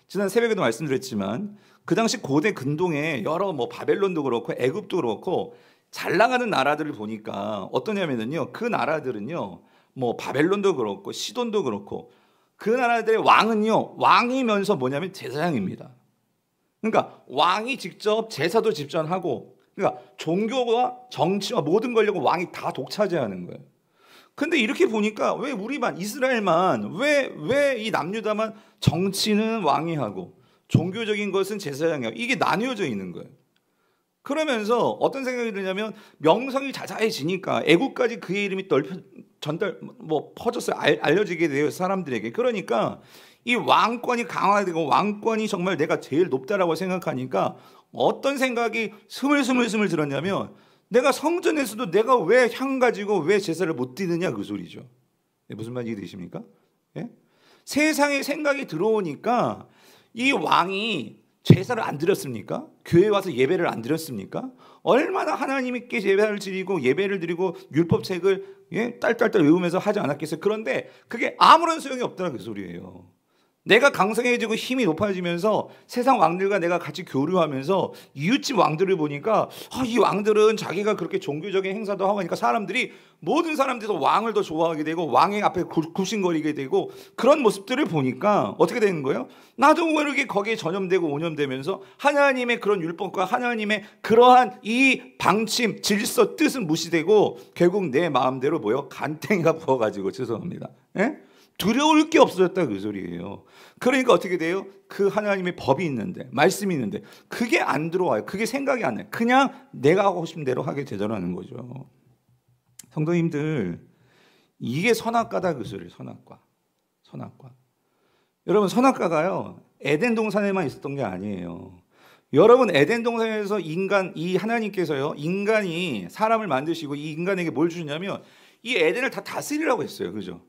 지난 새벽에도 말씀드렸지만 그 당시 고대 근동에 여러 바벨론도 그렇고 애굽도 그렇고 잘 나가는 나라들을 보니까 어떠냐면요 그 나라들은요 바벨론도 그렇고 시돈도 그렇고 그 나라들의 왕이면서 뭐냐면 제사장입니다. 그러니까 왕이 직접 제사도 집전하고, 그러니까 종교와 정치와 모든 권력을 왕이 다 독차지하는 거예요. 근데 이렇게 보니까 왜 우리만 이스라엘만 왜 이 남유다만 정치는 왕이 하고 종교적인 것은 제사장이 하고 이게 나뉘어져 있는 거예요. 그러면서 어떤 생각이 드냐면 명성이 자자해지니까 애국까지 그의 이름이 퍼져서 알려지게 돼요 사람들에게. 그러니까 이 왕권이 강화되고 왕권이 정말 내가 제일 높다라고 생각하니까 어떤 생각이 스물스물 들었냐면, 내가 성전에서도 내가 왜 향 가지고 왜 제사를 못 드느냐 그 소리죠. 무슨 말인지 되십니까? 예? 세상의 생각이 들어오니까 이 왕이 제사를 안 드렸습니까? 교회 와서 예배를 안 드렸습니까? 얼마나 하나님께 예배를 드리고 율법책을 딸딸딸 외우면서 하지 않았겠어요? 그런데 그게 아무런 소용이 없다는 그 소리예요. 내가 강성해지고 힘이 높아지면서 세상 왕들과 내가 같이 교류하면서 이웃집 왕들을 보니까 이 왕들은 자기가 그렇게 종교적인 행사도 하고 하니까 사람들이 모든 사람들이 더 왕을 더 좋아하게 되고 왕의 앞에 굽신거리게 되고 그런 모습들을 보니까 어떻게 되는 거예요? 나도 모르게 거기에 전염되고 오염되면서 하나님의 그런 율법과 하나님의 그러한 이 방침, 질서, 뜻은 무시되고 결국 내 마음대로 뭐요? 간땡이가 부어가지고 죄송합니다. 예? 두려울 게 없어졌다 그 소리예요. 그러니까 어떻게 돼요? 그 하나님의 법이 있는데 말씀이 있는데 그게 안 들어와요. 그게 생각이 안 나요. 그냥 내가 하고 싶은 대로 하게 되더라는 거죠. 성도님들 이게 선악과다 그 소리예요. 선악과. 여러분 선악과가요 에덴 동산에만 있었던 게 아니에요. 여러분 에덴 동산에서 이 하나님께서요 인간이 사람을 만드시고 이 인간에게 뭘 주셨냐면 이 에덴을 다 다스리라고 했어요. 그죠?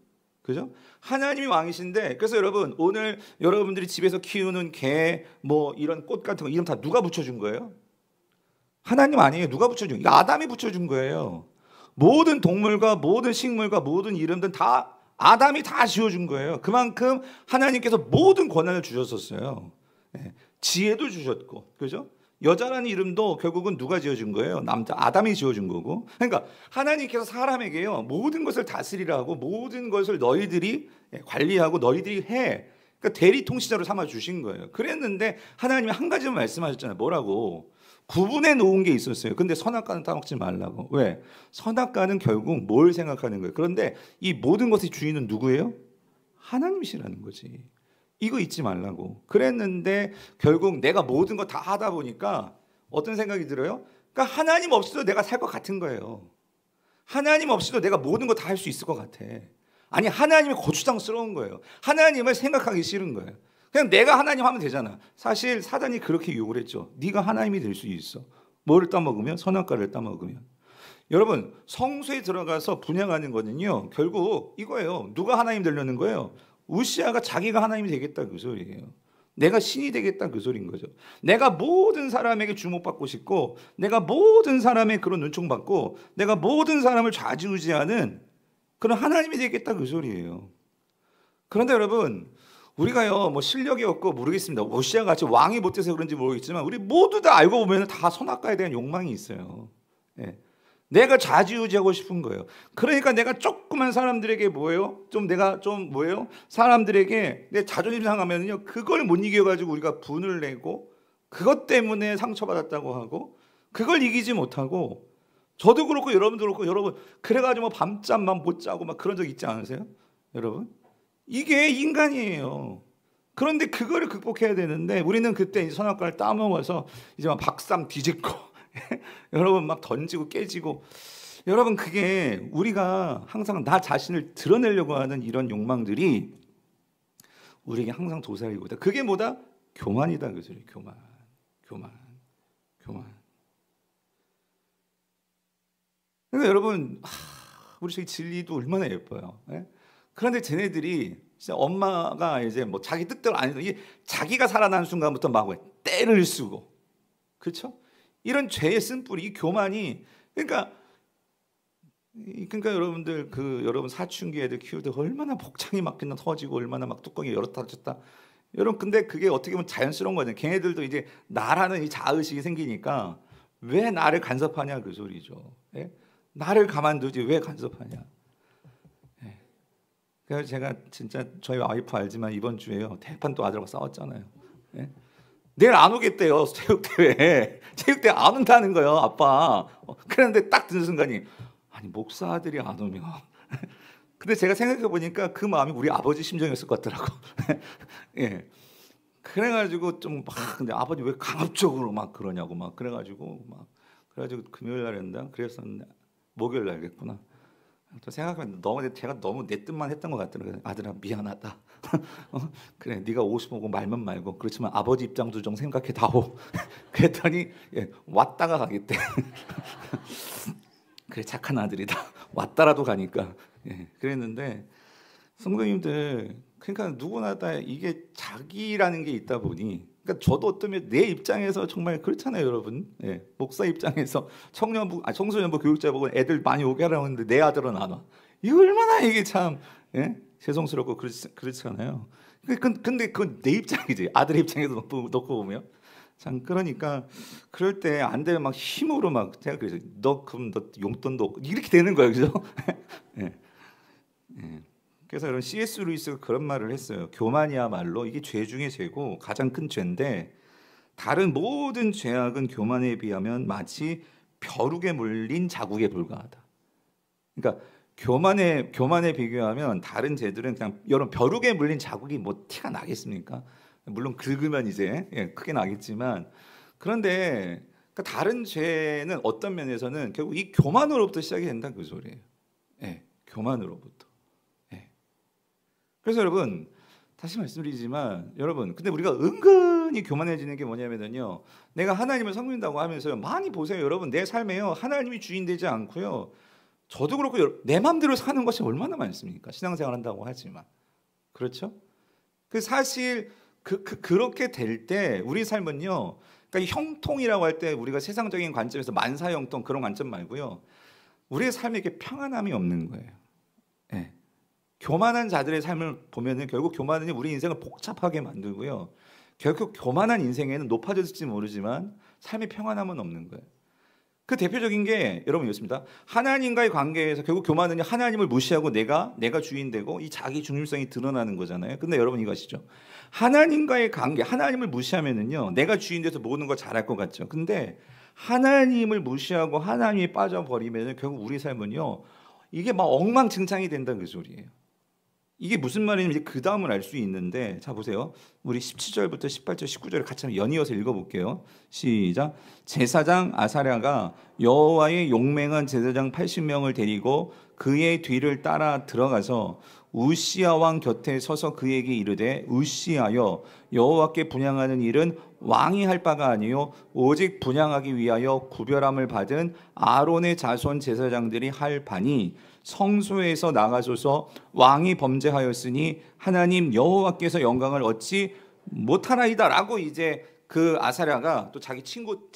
하나님이 왕이신데 그래서 여러분 오늘 여러분들이 집에서 키우는 개 뭐 이런 꽃 같은 거 이름 다 누가 붙여준 거예요? 하나님 아니에요. 누가 붙여준 거예요? 아담이 붙여준 거예요. 모든 동물과 모든 식물과 모든 이름들 다 아담이 다 지어준 거예요. 그만큼 하나님께서 모든 권한을 주셨었어요. 지혜도 주셨고 그죠? 여자라는 이름도 결국은 누가 지어준 거예요? 남자 아담이 지어준 거고. 그러니까 하나님께서 사람에게요 모든 것을 다스리라고 모든 것을 너희들이 관리하고 너희들이 해. 그러니까 대리 통치자로 삼아 주신 거예요. 그랬는데 하나님이 한 가지만 말씀하셨잖아요. 뭐라고? 구분해 놓은 게 있었어요. 근데 선악과는 따먹지 말라고. 왜? 선악과는 결국 뭘 생각하는 거예요? 그런데 이 모든 것의 주인은 누구예요? 하나님이시라는 거지. 이거 잊지 말라고. 그랬는데 결국 내가 모든 거 다 하다 보니까 어떤 생각이 들어요? 그러니까 하나님 없이도 내가 살 것 같은 거예요. 하나님 없이도 내가 모든 거 다 할 수 있을 것 같아. 아니 하나님이 고추장스러운 거예요. 하나님을 생각하기 싫은 거예요. 그냥 내가 하나님 하면 되잖아. 사실 사단이 그렇게 유혹을 했죠. 네가 하나님이 될 수 있어. 뭐를 따먹으면? 선악과를 따먹으면. 여러분 성소에 들어가서 분양하는 거는요 결국 이거예요. 누가 하나님 되려는 거예요? 우시아가 자기가 하나님이 되겠다 그 소리예요. 내가 신이 되겠다 그 소리인 거죠. 내가 모든 사람에게 주목받고 싶고 내가 모든 사람의 그런 눈총받고 내가 모든 사람을 좌지우지하는 그런 하나님이 되겠다 그 소리예요. 그런데 여러분 우리가요 뭐 실력이 없고 모르겠습니다. 우시아 같이 왕이 못 돼서 그런지 모르겠지만 우리 모두 다 알고 보면 다 선악과에 대한 욕망이 있어요. 내가 좌지우지하고 싶은 거예요. 그러니까 내가 조그만 사람들에게 뭐예요? 내가 뭐예요? 사람들에게 내 자존심 상하면요 그걸 못 이겨가지고 우리가 분을 내고 그것 때문에 상처받았다고 하고 그걸 이기지 못하고 저도 그렇고 여러분도 그렇고 여러분 그래가지고 뭐 밤잠만 못 자고 막 그런 적 있지 않으세요? 여러분 이게 인간이에요. 그런데 그거를 극복해야 되는데 우리는 그때 이제 선악과를 따먹어서 이제 막 박삼 뒤집고 여러분 막 던지고 깨지고 여러분 그게 우리가 항상 나 자신을 드러내려고 하는 이런 욕망들이 우리에게 항상 도사리고 있다. 그게 뭐다? 교만이다 그 소리. 교만. 그러니까 여러분 우리 저기 진리도 얼마나 예뻐요. 그런데 쟤네들이 진짜 엄마가 이제 뭐 자기 뜻대로 안 해도 이게 자기가 살아나는 순간부터 막 때를 쓰고 그렇죠? 이런 죄의 쓴뿌리, 이 교만이 그러니까 여러분들 여러분 사춘기 애들 키울 때 얼마나 복창이 막 그냥 터지고 얼마나 막 뚜껑이 열었다 닫혔다. 여러분 근데 그게 어떻게 보면 자연스러운 거잖아요. 걔네들도 이제 나라는 이 자의식이 생기니까 왜 나를 간섭하냐 그 소리죠. 나를 가만두지 왜 간섭하냐. 그래서 제가 진짜 저희 와이프 알지만 이번 주에요 대판 또 아들하고 싸웠잖아요. 내일 안 오겠대요. 체육대회 안 온다는 거예요 아빠. 그런데 딱 듣는 순간이 아니 목사 아들이 안 오면 근데 제가 생각해 보니까 그 마음이 우리 아버지 심정이었을 것 같더라고. 그래가지고 좀 막 근데 아버지 왜 강압적으로 막 그러냐고 막 그래가지고 금요일 날 했나 그래서 목요일 날겠구나. 또 생각하면 제가 너무 내 뜻만 했던 것 같더라고요. 아들아 미안하다. 그래 네가 오고 싶고 말만 말고 그렇지만 아버지 입장도 좀 생각해 다오. 그랬더니 왔다가 가겠대. 그래 착한 아들이다. 왔다라도 가니까. 그랬는데 성도님들 그러니까 누구나 다 이게 자기라는 게 있다 보니 그러니까 저도 어쩌면 내 입장에서 정말 그렇잖아요 여러분. 목사 입장에서 청소년부 교육자 보고 애들 많이 오게 하라고 하는데 내 아들은 안 와. 이거 얼마나 이게 참 죄송스럽고 그렇잖아요. 근데 그건 내 입장이지. 아들의 입장에서 놓고 보면 참 그러니까 그럴 때 안 되면 막 힘으로 막 제가 그래서 너 그럼 너 용돈도 없고 이렇게 되는 거예요, 그죠? 예. 예. 그래서 여러분 C.S. 루이스가 그런 말을 했어요. 교만이야말로 이게 죄 중에 죄고 가장 큰 죄인데 다른 모든 죄악은 교만에 비하면 마치 벼룩에 물린 자국에 불과하다. 그러니까 교만에 비교하면 다른 죄들은 그냥 여러분 벼룩에 물린 자국이 뭐 티가 나겠습니까? 물론 긁으면 이제 크게 나겠지만 그런데 그러니까 다른 죄는 어떤 면에서는 결국 이 교만으로부터 시작이 된다 그 소리예요. 예, 교만으로부터. 예. 그래서 여러분 다시 말씀드리지만 여러분 근데 우리가 은근히 교만해지는 게 뭐냐면요 내가 하나님을 섬긴다고 하면서요 많이 보세요 여러분 내 삶에요 하나님이 주인 되지 않고요 저도 그렇고 내 마음대로 사는 것이 얼마나 많습니까 신앙생활 한다고 하지만 그렇죠? 그 사실 그렇게 될 때 우리 삶은요 그러니까 형통이라고 할 때 우리가 세상적인 관점에서 만사형통 그런 관점 말고요 우리의 삶에 이렇게 평안함이 없는 거예요. 예. 교만한 자들의 삶을 보면은 결국 교만은 우리 인생을 복잡하게 만들고요. 결국 교만한 인생에는 높아졌을지 모르지만 삶의 평안함은 없는 거예요. 그 대표적인 게 여러분 이렇습니다. 하나님과의 관계에서 결국 교만은 하나님을 무시하고 내가 주인 되고 이 자기 중심성이 드러나는 거잖아요. 근데 여러분 이거 아시죠? 하나님과의 관계, 하나님을 무시하면은요, 내가 주인 돼서 모든 걸 잘할 것 같죠. 근데 하나님을 무시하고 하나님이 빠져버리면은 결국 우리 삶은요, 이게 막 엉망진창이 된다는 그 소리예요. 이게 무슨 말인지 그 다음을 알 수 있는데 자 보세요. 우리 17절부터 18절 19절을 같이 한번 연이어서 읽어볼게요. 시작. 제사장 아사랴가 여호와의 용맹한 제사장 80명을 데리고 그의 뒤를 따라 들어가서 우시야 왕 곁에 서서 그에게 이르되 우시하여 여호와께 분향하는 일은 왕이 할 바가 아니요 오직 분향하기 위하여 구별함을 받은 아론의 자손 제사장들이 할 바니 성소에서 나가소서 왕이 범죄하였으니 하나님 여호와께서 영광을 얻지 못하나이다라고 이제 그 아사랴가 또 자기 친구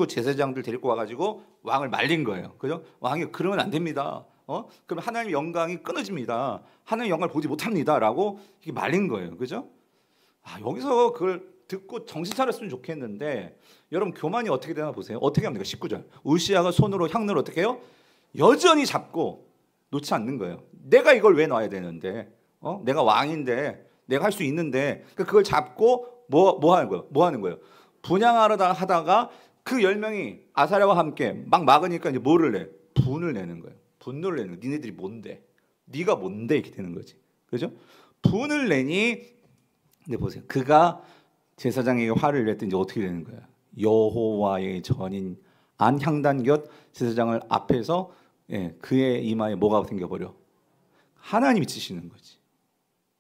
제사장들 데리고 와가지고 왕을 말린 거예요. 그죠? 왕이 그러면 안 됩니다. 그럼 하나님 영광이 끊어집니다. 하나님 영광을 보지 못합니다라고 이게 말린 거예요. 그죠? 여기서 그걸 듣고 정신 차렸으면 좋겠는데 여러분 교만이 어떻게 되나 보세요. 어떻게 합니까? 19절. 우시아가 손으로 향로를 어떻게 해요? 여전히 잡고 놓지 않는 거예요. 내가 이걸 왜 놔야 되는데? 내가 왕인데 내가 할 수 있는데 그걸 잡고 뭐 하는 거예요? 뭐 하는 거예요? 분향하려다 하다가 그 10명이 아사랴와 함께 막 막으니까 이제 뭐를 내? 분을 내는 거예요. 분노를 내는 거예요. 니네들이 뭔데? 네가 뭔데? 이렇게 되는 거지. 그죠? 분을 내니 근데 보세요. 그가 제사장에게 화를 냈더니 이제 어떻게 되는 거야? 여호와의 전인 안향단 곁 제사장을 앞에서 그의 이마에 뭐가 생겨버려? 하나님이 치시는 거지.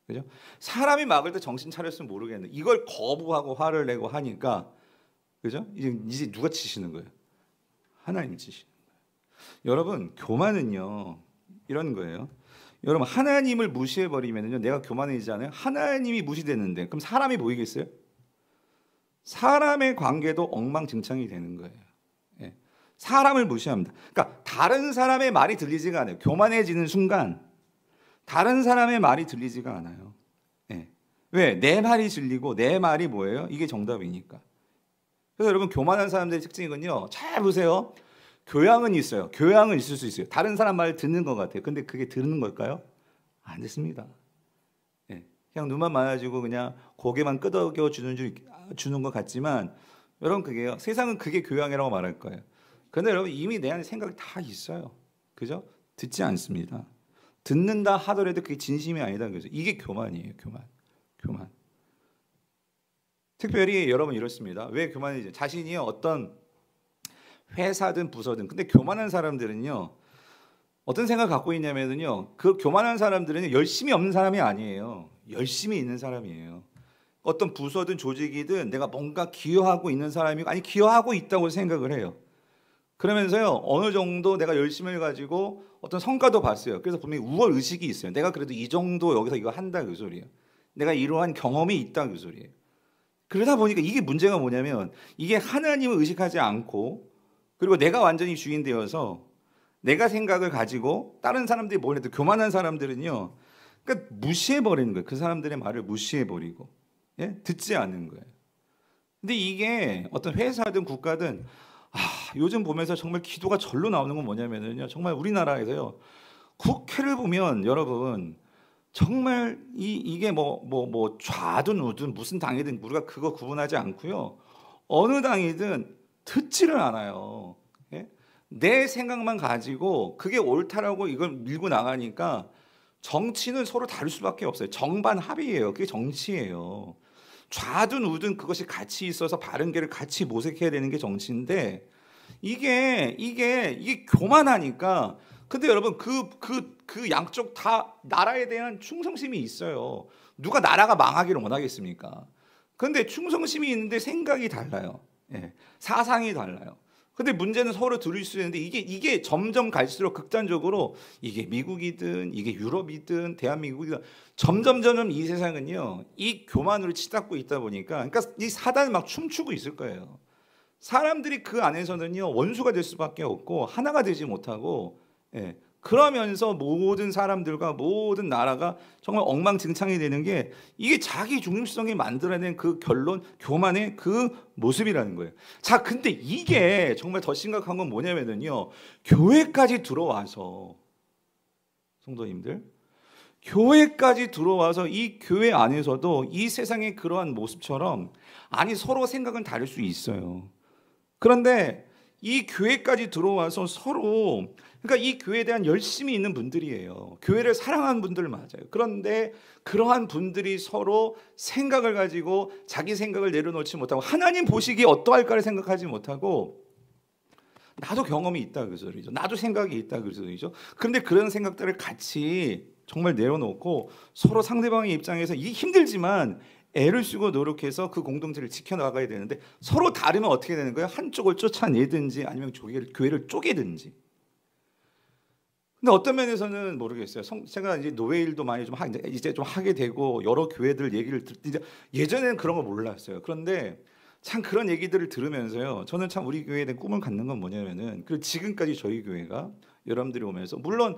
그죠? 사람이 막을 때 정신 차렸으면 모르겠는데 이걸 거부하고 화를 내고 하니까 그죠? 이제 누가 치시는 거예요? 하나님이 치시는 거예요. 여러분 교만은요 이런 거예요. 여러분 하나님을 무시해버리면요 내가 교만해지잖아요. 하나님이 무시되는데 그럼 사람이 보이겠어요? 사람의 관계도 엉망진창이 되는 거예요. 사람을 무시합니다. 그러니까 다른 사람의 말이 들리지가 않아요. 교만해지는 순간 다른 사람의 말이 들리지가 않아요. 왜? 내 말이 들리고 내 말이 뭐예요? 이게 정답이니까. 그래서 여러분 교만한 사람들의 특징은요. 잘 보세요. 교양은 있어요. 교양은 있을 수 있어요. 다른 사람 말 듣는 것 같아요. 근데 그게 듣는 걸까요? 안 듣습니다. 그냥 눈만 많아지고 그냥 고개만 끄덕여 주는 것 같지만 여러분 그게요. 세상은 그게 교양이라고 말할 거예요. 그런데 여러분 이미 내 안에 생각이 다 있어요. 그죠? 듣지 않습니다. 듣는다 하더라도 그게 진심이 아니다. 그죠? 이게 교만이에요. 교만. 특별히 여러분 이렇습니다. 왜 교만이지? 자신이 어떤 회사든 부서든 근데 교만한 사람들은요. 어떤 생각을 갖고 있냐면요. 그 교만한 사람들은 열심히 없는 사람이 아니에요. 열심히 있는 사람이에요. 어떤 부서든 조직이든 내가 뭔가 기여하고 있는 사람이고 아니 기여하고 있다고 생각을 해요. 그러면서요 어느 정도 내가 열심히 해가지고 어떤 성과도 봤어요. 그래서 분명히 우월 의식이 있어요. 내가 그래도 이 정도 여기서 이거 한다 그 소리예요. 내가 이러한 경험이 있다 그 소리예요. 그러다 보니까 이게 문제가 뭐냐면 이게 하나님을 의식하지 않고 그리고 내가 완전히 주인 되어서 내가 생각을 가지고 다른 사람들이 뭘 해도 교만한 사람들은요 그러니까 무시해 버리는 거예요. 그 사람들의 말을 무시해 버리고, 예? 듣지 않는 거예요. 근데 이게 어떤 회사든 국가든 요즘 보면서 정말 기도가 절로 나오는 건 뭐냐면요, 정말 우리나라에서요, 국회를 보면 여러분 정말 이게 뭐 좌든 우든 무슨 당이든 우리가 그거 구분하지 않고요, 어느 당이든 듣지를 않아요. 예? 내 생각만 가지고 그게 옳다라고 이걸 밀고 나가니까 정치는 서로 다를 수밖에 없어요. 정반 합의예요. 그게 정치예요. 좌든 우든 그것이 같이 있어서 바른 길을 같이 모색해야 되는 게 정치인데, 이게 교만하니까. 근데 여러분 그 양쪽 다 나라에 대한 충성심이 있어요. 누가 나라가 망하기를 원하겠습니까? 근데 충성심이 있는데 생각이 달라요. 예, 사상이 달라요. 근데 문제는 서로 들을 수 있는데 이게 점점 갈수록 극단적으로, 이게 미국이든 이게 유럽이든 대한민국이든 점점 이 세상은요, 이 교만으로 치닫고 있다 보니까, 그러니까 이 사단이 막 춤추고 있을 거예요. 사람들이 그 안에서는요, 원수가 될 수밖에 없고 하나가 되지 못하고, 예, 그러면서 모든 사람들과 모든 나라가 정말 엉망진창이 되는 게, 이게 자기 중심성이 만들어낸 그 결론, 교만의 그 모습이라는 거예요. 자, 근데 이게 정말 더 심각한 건 뭐냐면요, 교회까지 들어와서, 성도님들, 교회까지 들어와서 이 교회 안에서도 이 세상의 그러한 모습처럼, 아니 서로 생각은 다를 수 있어요. 그런데 이 교회까지 들어와서 서로, 그러니까 이 교회에 대한 열심이 있는 분들이에요. 교회를 사랑하는 분들 맞아요. 그런데 그러한 분들이 서로 생각을 가지고 자기 생각을 내려놓지 못하고, 하나님 보시기에 어떠할까를 생각하지 못하고, 나도 경험이 있다 그 소리죠. 나도 생각이 있다 그 소리죠. 그런데 그런 생각들을 같이 정말 내려놓고 서로 상대방의 입장에서 이게 힘들지만 애를 쓰고 노력해서 그 공동체를 지켜나가야 되는데, 서로 다르면 어떻게 되는 거예요? 한쪽을 쫓아내든지 아니면 교회를 쪼개든지. 근데 어떤 면에서는 모르겠어요. 제가 이제 노예일도 많이 이제 좀 하게 되고 여러 교회들 얘기를 이제 예전에는 그런 거 몰랐어요. 그런데 참 그런 얘기들을 들으면서요, 저는 참 우리 교회에 대한 꿈을 갖는 건 뭐냐면은, 그 지금까지 저희 교회가 여러분들이 오면서, 물론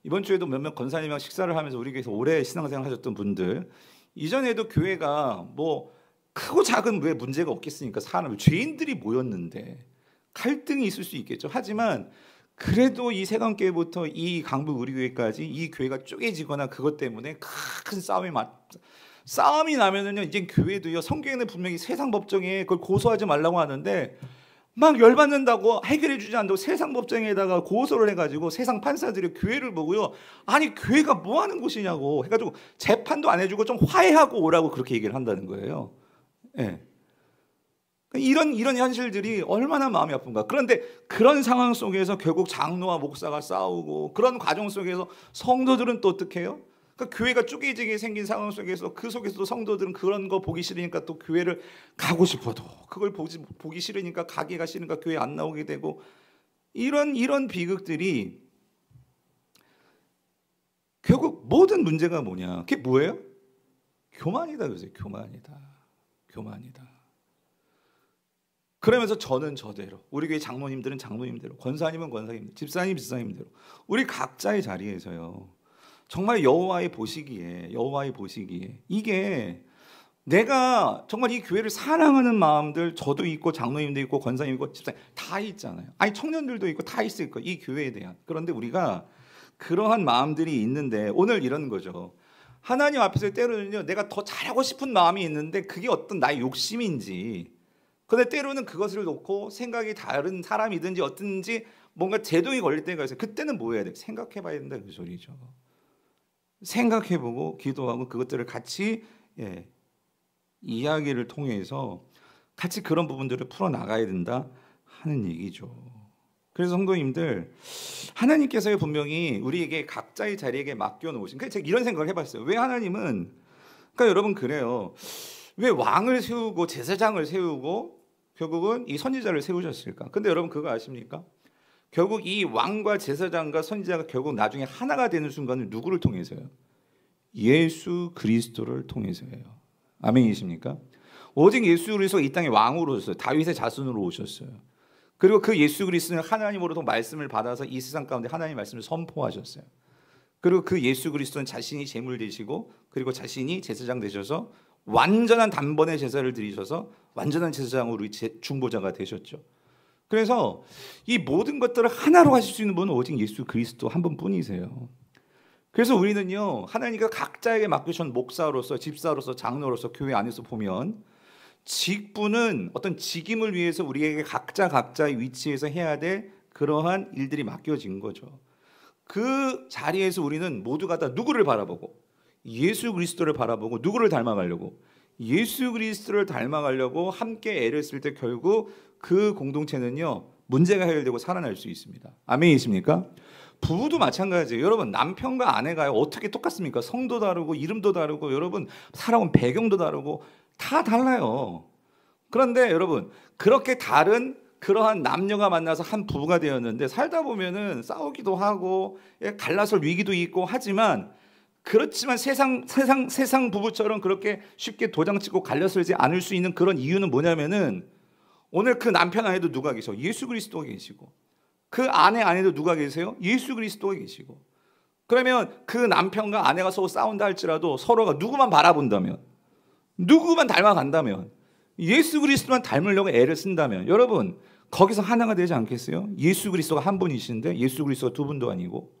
이번 주에도 몇몇 권사님이랑 식사를 하면서 우리 교회에서 오래 신앙생활 하셨던 분들, 이전에도 교회가 뭐 크고 작은 왜 문제가 없겠습니까? 사람 죄인들이 모였는데 갈등이 있을 수 있겠죠. 하지만 그래도 이 세관교회부터 이 강북 우리 교회까지 이 교회가 쪼개지거나 그것 때문에 큰 싸움이 나면은요, 이제 교회도요, 성경에는 분명히 세상 법정에 그걸 고소하지 말라고 하는데, 막 열받는다고 해결해 주지 않는다고 세상 법정에다가 고소를 해가지고 세상 판사들이 교회를 보고요, 아니 교회가 뭐 하는 곳이냐고 해가지고 재판도 안 해주고 좀 화해하고 오라고 그렇게 얘기를 한다는 거예요. 예. 이런 현실들이 얼마나 마음이 아픈가. 그런데 그런 상황 속에서 결국 장로와 목사가 싸우고, 그런 과정 속에서 성도들은 또 어떻게 해요? 그러니까 교회가 쪼개지게 생긴 상황 속에서, 그 속에서도 성도들은 그런 거 보기 싫으니까 또 교회를 가고 싶어도 그걸 보기 싫으니까, 가기가 싫으니까 교회 안 나오게 되고, 이런 비극들이 결국 모든 문제가 뭐냐? 그게 뭐예요? 교만이다 그러세요. 교만이다. 그러면서 저는 저대로, 우리 교회 장로님들은 장로님대로, 권사님은 권사님대로, 집사님대로, 우리 각자의 자리에서요, 정말 여호와의 보시기에 이게 내가 정말 이 교회를 사랑하는 마음들, 저도 있고 장로님도 있고 권사님 있고 집사님 다 있잖아요. 아니 청년들도 있고 다 있을 거예요, 이 교회에 대한. 그런데 우리가 그러한 마음들이 있는데, 오늘 이런 거죠. 하나님 앞에서 때로는요, 내가 더 잘하고 싶은 마음이 있는데 그게 어떤 나의 욕심인지, 근데 때로는 그것을 놓고 생각이 다른 사람이든지 어떤지 뭔가 제동이 걸릴 때가 있어요. 그때는 뭐 해야 돼? 생각해 봐야 된다 그 소리죠. 생각해보고 기도하고 그것들을 같이, 예, 이야기를 통해서 같이 그런 부분들을 풀어나가야 된다 하는 얘기죠. 그래서 성도님들, 하나님께서 분명히 우리에게 각자의 자리에게 맡겨놓으신, 그러니까 제가 이런 생각을 해봤어요. 왜 하나님은, 그러니까 여러분 그래요, 왜 왕을 세우고 제사장을 세우고 결국은 이 선지자를 세우셨을까? 근데 여러분 그거 아십니까? 결국 이 왕과 제사장과 선지자가 결국 나중에 하나가 되는 순간은 누구를 통해서요? 예수 그리스도를 통해서예요. 아멘이십니까? 오직 예수 그리스도 이 땅에 왕으로 오셨어요. 다윗의 자손으로 오셨어요. 그리고 그 예수 그리스도는 하나님으로부터 말씀을 받아서 이 세상 가운데 하나님의 말씀을 선포하셨어요. 그리고 그 예수 그리스도는 자신이 제물 되시고 그리고 자신이 제사장 되셔서 완전한 단번에 제사를 드리셔서 완전한 제사장으로 우리 중보자가 되셨죠. 그래서 이 모든 것들을 하나로 하실 수 있는 분은 오직 예수 그리스도 한 분뿐이세요. 그래서 우리는요, 하나님께서 각자에게 맡기신 목사로서, 집사로서, 장로로서 교회 안에서 보면 직분은 어떤 직임을 위해서 우리에게 각자의 위치에서 해야 될 그러한 일들이 맡겨진 거죠. 그 자리에서 우리는 모두가 다 누구를 바라보고 예수 그리스도를 바라보고 누구를 닮아가려고 예수 그리스도를 닮아가려고 함께 애를 쓸 때 결국 그 공동체는요 문제가 해결되고 살아날 수 있습니다. 아멘이십니까? 부부도 마찬가지예요. 여러분 남편과 아내가 어떻게 똑같습니까? 성도 다르고 이름도 다르고 여러분 살아온 배경도 다르고 다 달라요. 그런데 여러분 그렇게 다른 그러한 남녀가 만나서 한 부부가 되었는데 살다 보면은 싸우기도 하고 갈라설 위기도 있고 하지만 그렇지만 세상 부부처럼 그렇게 쉽게 도장 찍고 갈라설지 않을 수 있는 그런 이유는 뭐냐면은 오늘 그 남편 안에도 누가 계셔? 예수 그리스도가 계시고 그 아내 안에도 누가 계세요? 예수 그리스도가 계시고 그러면 그 남편과 아내가 서로 싸운다 할지라도 서로가 누구만 바라본다면 누구만 닮아간다면 예수 그리스도만 닮으려고 애를 쓴다면 여러분 거기서 하나가 되지 않겠어요? 예수 그리스도가 한 분이신데 예수 그리스도가 두 분도 아니고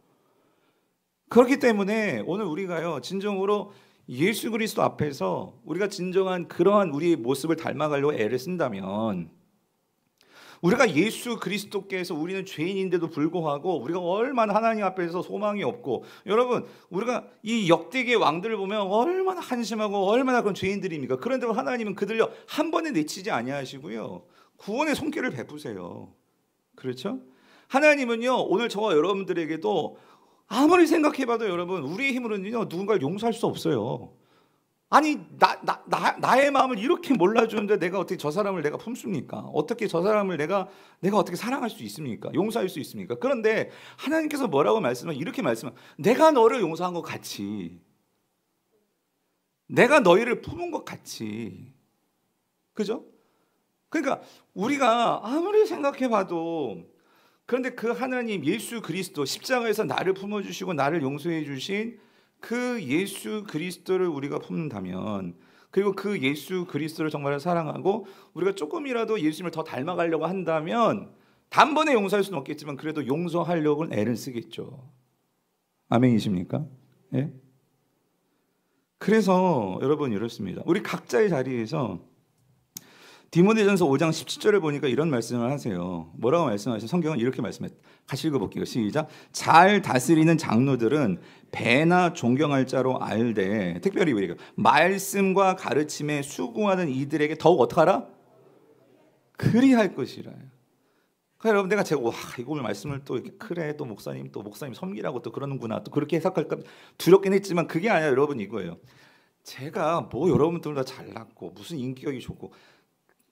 그렇기 때문에 오늘 우리가요 진정으로 예수 그리스도 앞에서 우리가 진정한 그러한 우리의 모습을 닮아가려고 애를 쓴다면 우리가 예수 그리스도께서 우리는 죄인인데도 불구하고 우리가 얼마나 하나님 앞에서 소망이 없고 여러분 우리가 이 역대기의 왕들을 보면 얼마나 한심하고 얼마나 그런 죄인들입니까? 그런데 하나님은 그들요 한 번에 내치지 아니하시고요 구원의 손길을 베푸세요. 그렇죠? 하나님은요 오늘 저와 여러분들에게도 아무리 생각해봐도 여러분 우리의 힘으로는요 누군가를 용서할 수 없어요. 아니 나의 마음을 이렇게 몰라주는데 내가 어떻게 저 사람을 내가 품습니까? 어떻게 저 사람을 내가 어떻게 사랑할 수 있습니까? 용서할 수 있습니까? 그런데 하나님께서 뭐라고 이렇게 말씀하면 내가 너를 용서한 것 같이 내가 너희를 품은 것 같이 그죠? 그러니까 우리가 아무리 생각해봐도 그런데 그 하나님 예수 그리스도 십자가에서 나를 품어주시고 나를 용서해 주신 그 예수 그리스도를 우리가 품는다면 그리고 그 예수 그리스도를 정말 사랑하고 우리가 조금이라도 예수님을 더 닮아가려고 한다면 단번에 용서할 수는 없겠지만 그래도 용서하려고 애를 쓰겠죠. 아멘이십니까? 예? 그래서 여러분 이렇습니다. 우리 각자의 자리에서 디모데전서 5장 17절을 보니까 이런 말씀을 하세요. 뭐라고 말씀하세요? 성경은 이렇게 말씀해요. 같이 읽어볼게요. 시작. 잘 다스리는 장로들은 배나 존경할 자로 알되 특별히 우리가 말씀과 가르침에 수고하는 이들에게 더욱 어떡하라? 그리할 것이라. 그러니까 여러분 내가 와 이거 오늘 말씀을 또 이렇게 그래 또 목사님 섬기라고 또 그러는구나 또 그렇게 해석할까 두렵긴 했지만 그게 아니라 여러분 이거예요. 제가 뭐 여러분들보다 잘났고 무슨 인격이 좋고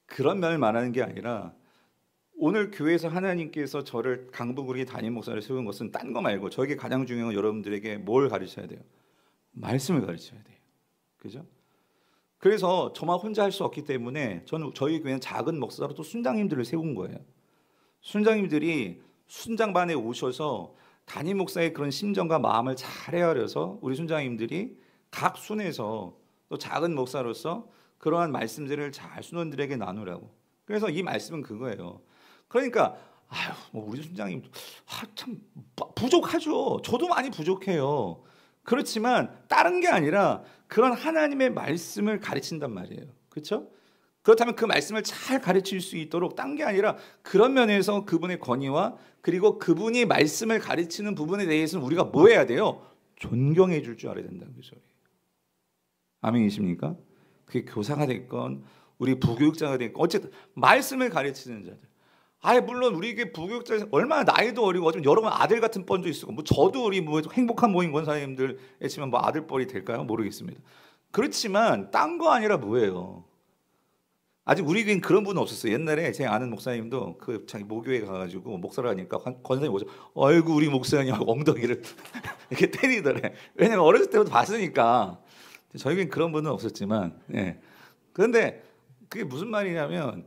그런 면을 말하는 게 아니라 오늘 교회에서 하나님께서 저를 강북으로 담임 목사를 세운 것은 딴 거 말고 저에게 가장 중요한 건 여러분들에게 뭘 가르쳐야 돼요? 말씀을 가르쳐야 돼요. 그죠? 그래서 저만 혼자 할 수 없기 때문에 저희 교회는 작은 목사로 또 순장님들을 세운 거예요. 순장님들이 순장반에 오셔서 담임 목사의 그런 심정과 마음을 잘 헤아려서 우리 순장님들이 각 순에서 또 작은 목사로서 그러한 말씀들을 잘 순원들에게 나누라고. 그래서 이 말씀은 그거예요. 그러니까 뭐 우리 순장님 참 부족하죠. 저도 많이 부족해요. 그렇지만 다른 게 아니라 그런 하나님의 말씀을 가르친단 말이에요. 그렇죠? 그렇다면 그 말씀을 잘 가르칠 수 있도록 딴 게 아니라 그런 면에서 그분의 권위와 그리고 그분이 말씀을 가르치는 부분에 대해서는 우리가 뭐 해야 돼요? 존경해 줄 줄 알아야 된다는 그 소리예요. 아멘이십니까? 그게 교사가 됐건 우리 부교육자가 됐건 어쨌든 말씀을 가르치는 자들. 물론 우리에게 부교육자 얼마나 나이도 어리고 어쩌면 여러분 아들 같은 뻔도 있고 뭐 저도 우리 뭐 행복한 모임 권사님들 했지만 뭐 아들뻘이 될까요? 모르겠습니다. 그렇지만 딴 거 아니라 뭐예요? 아직 우리 교회는 그런 분은 없었어요. 옛날에 제 아는 목사님도 그 자기 모교회 가가지고 목사를 하니까 권사님 오죠. 아이고 우리 목사님 하고 엉덩이를 이렇게 때리더래. 왜냐면 어렸을 때부터 봤으니까. 저희 교회는 그런 분은 없었지만, 예. 그런데 그게 무슨 말이냐면,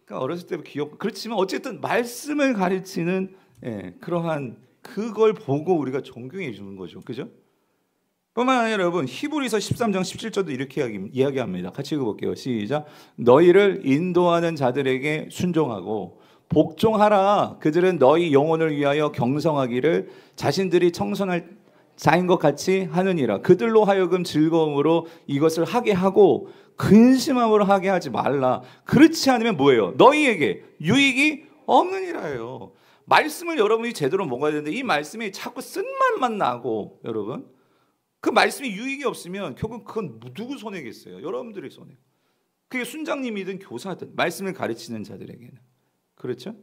그러니까 어렸을 때부터 귀엽고 그렇지만 어쨌든 말씀을 가르치는 그러한 그걸 보고 우리가 존경해 주는 거죠. 그죠? 뿐만 아니라 여러분 히브리서 13장 17절도 이렇게 이야기합니다. 같이 읽어볼게요. 시작. 너희를 인도하는 자들에게 순종하고 복종하라. 그들은 너희 영혼을 위하여 경성하기를 자신들이 청선할 자인 것 같이 하느니라. 그들로 하여금 즐거움으로 이것을 하게 하고 근심함으로 하게 하지 말라. 그렇지 않으면 뭐예요? 너희에게 유익이 없느니라요. 말씀을 여러분이 제대로 먹어야 되는데 이 말씀이 자꾸 쓴맛만 나고 여러분 그 말씀이 유익이 없으면 결국 그건 누구 손해겠어요? 여러분들의 손해. 그게 순장님이든 교사든 말씀을 가르치는 자들에게는. 그렇죠?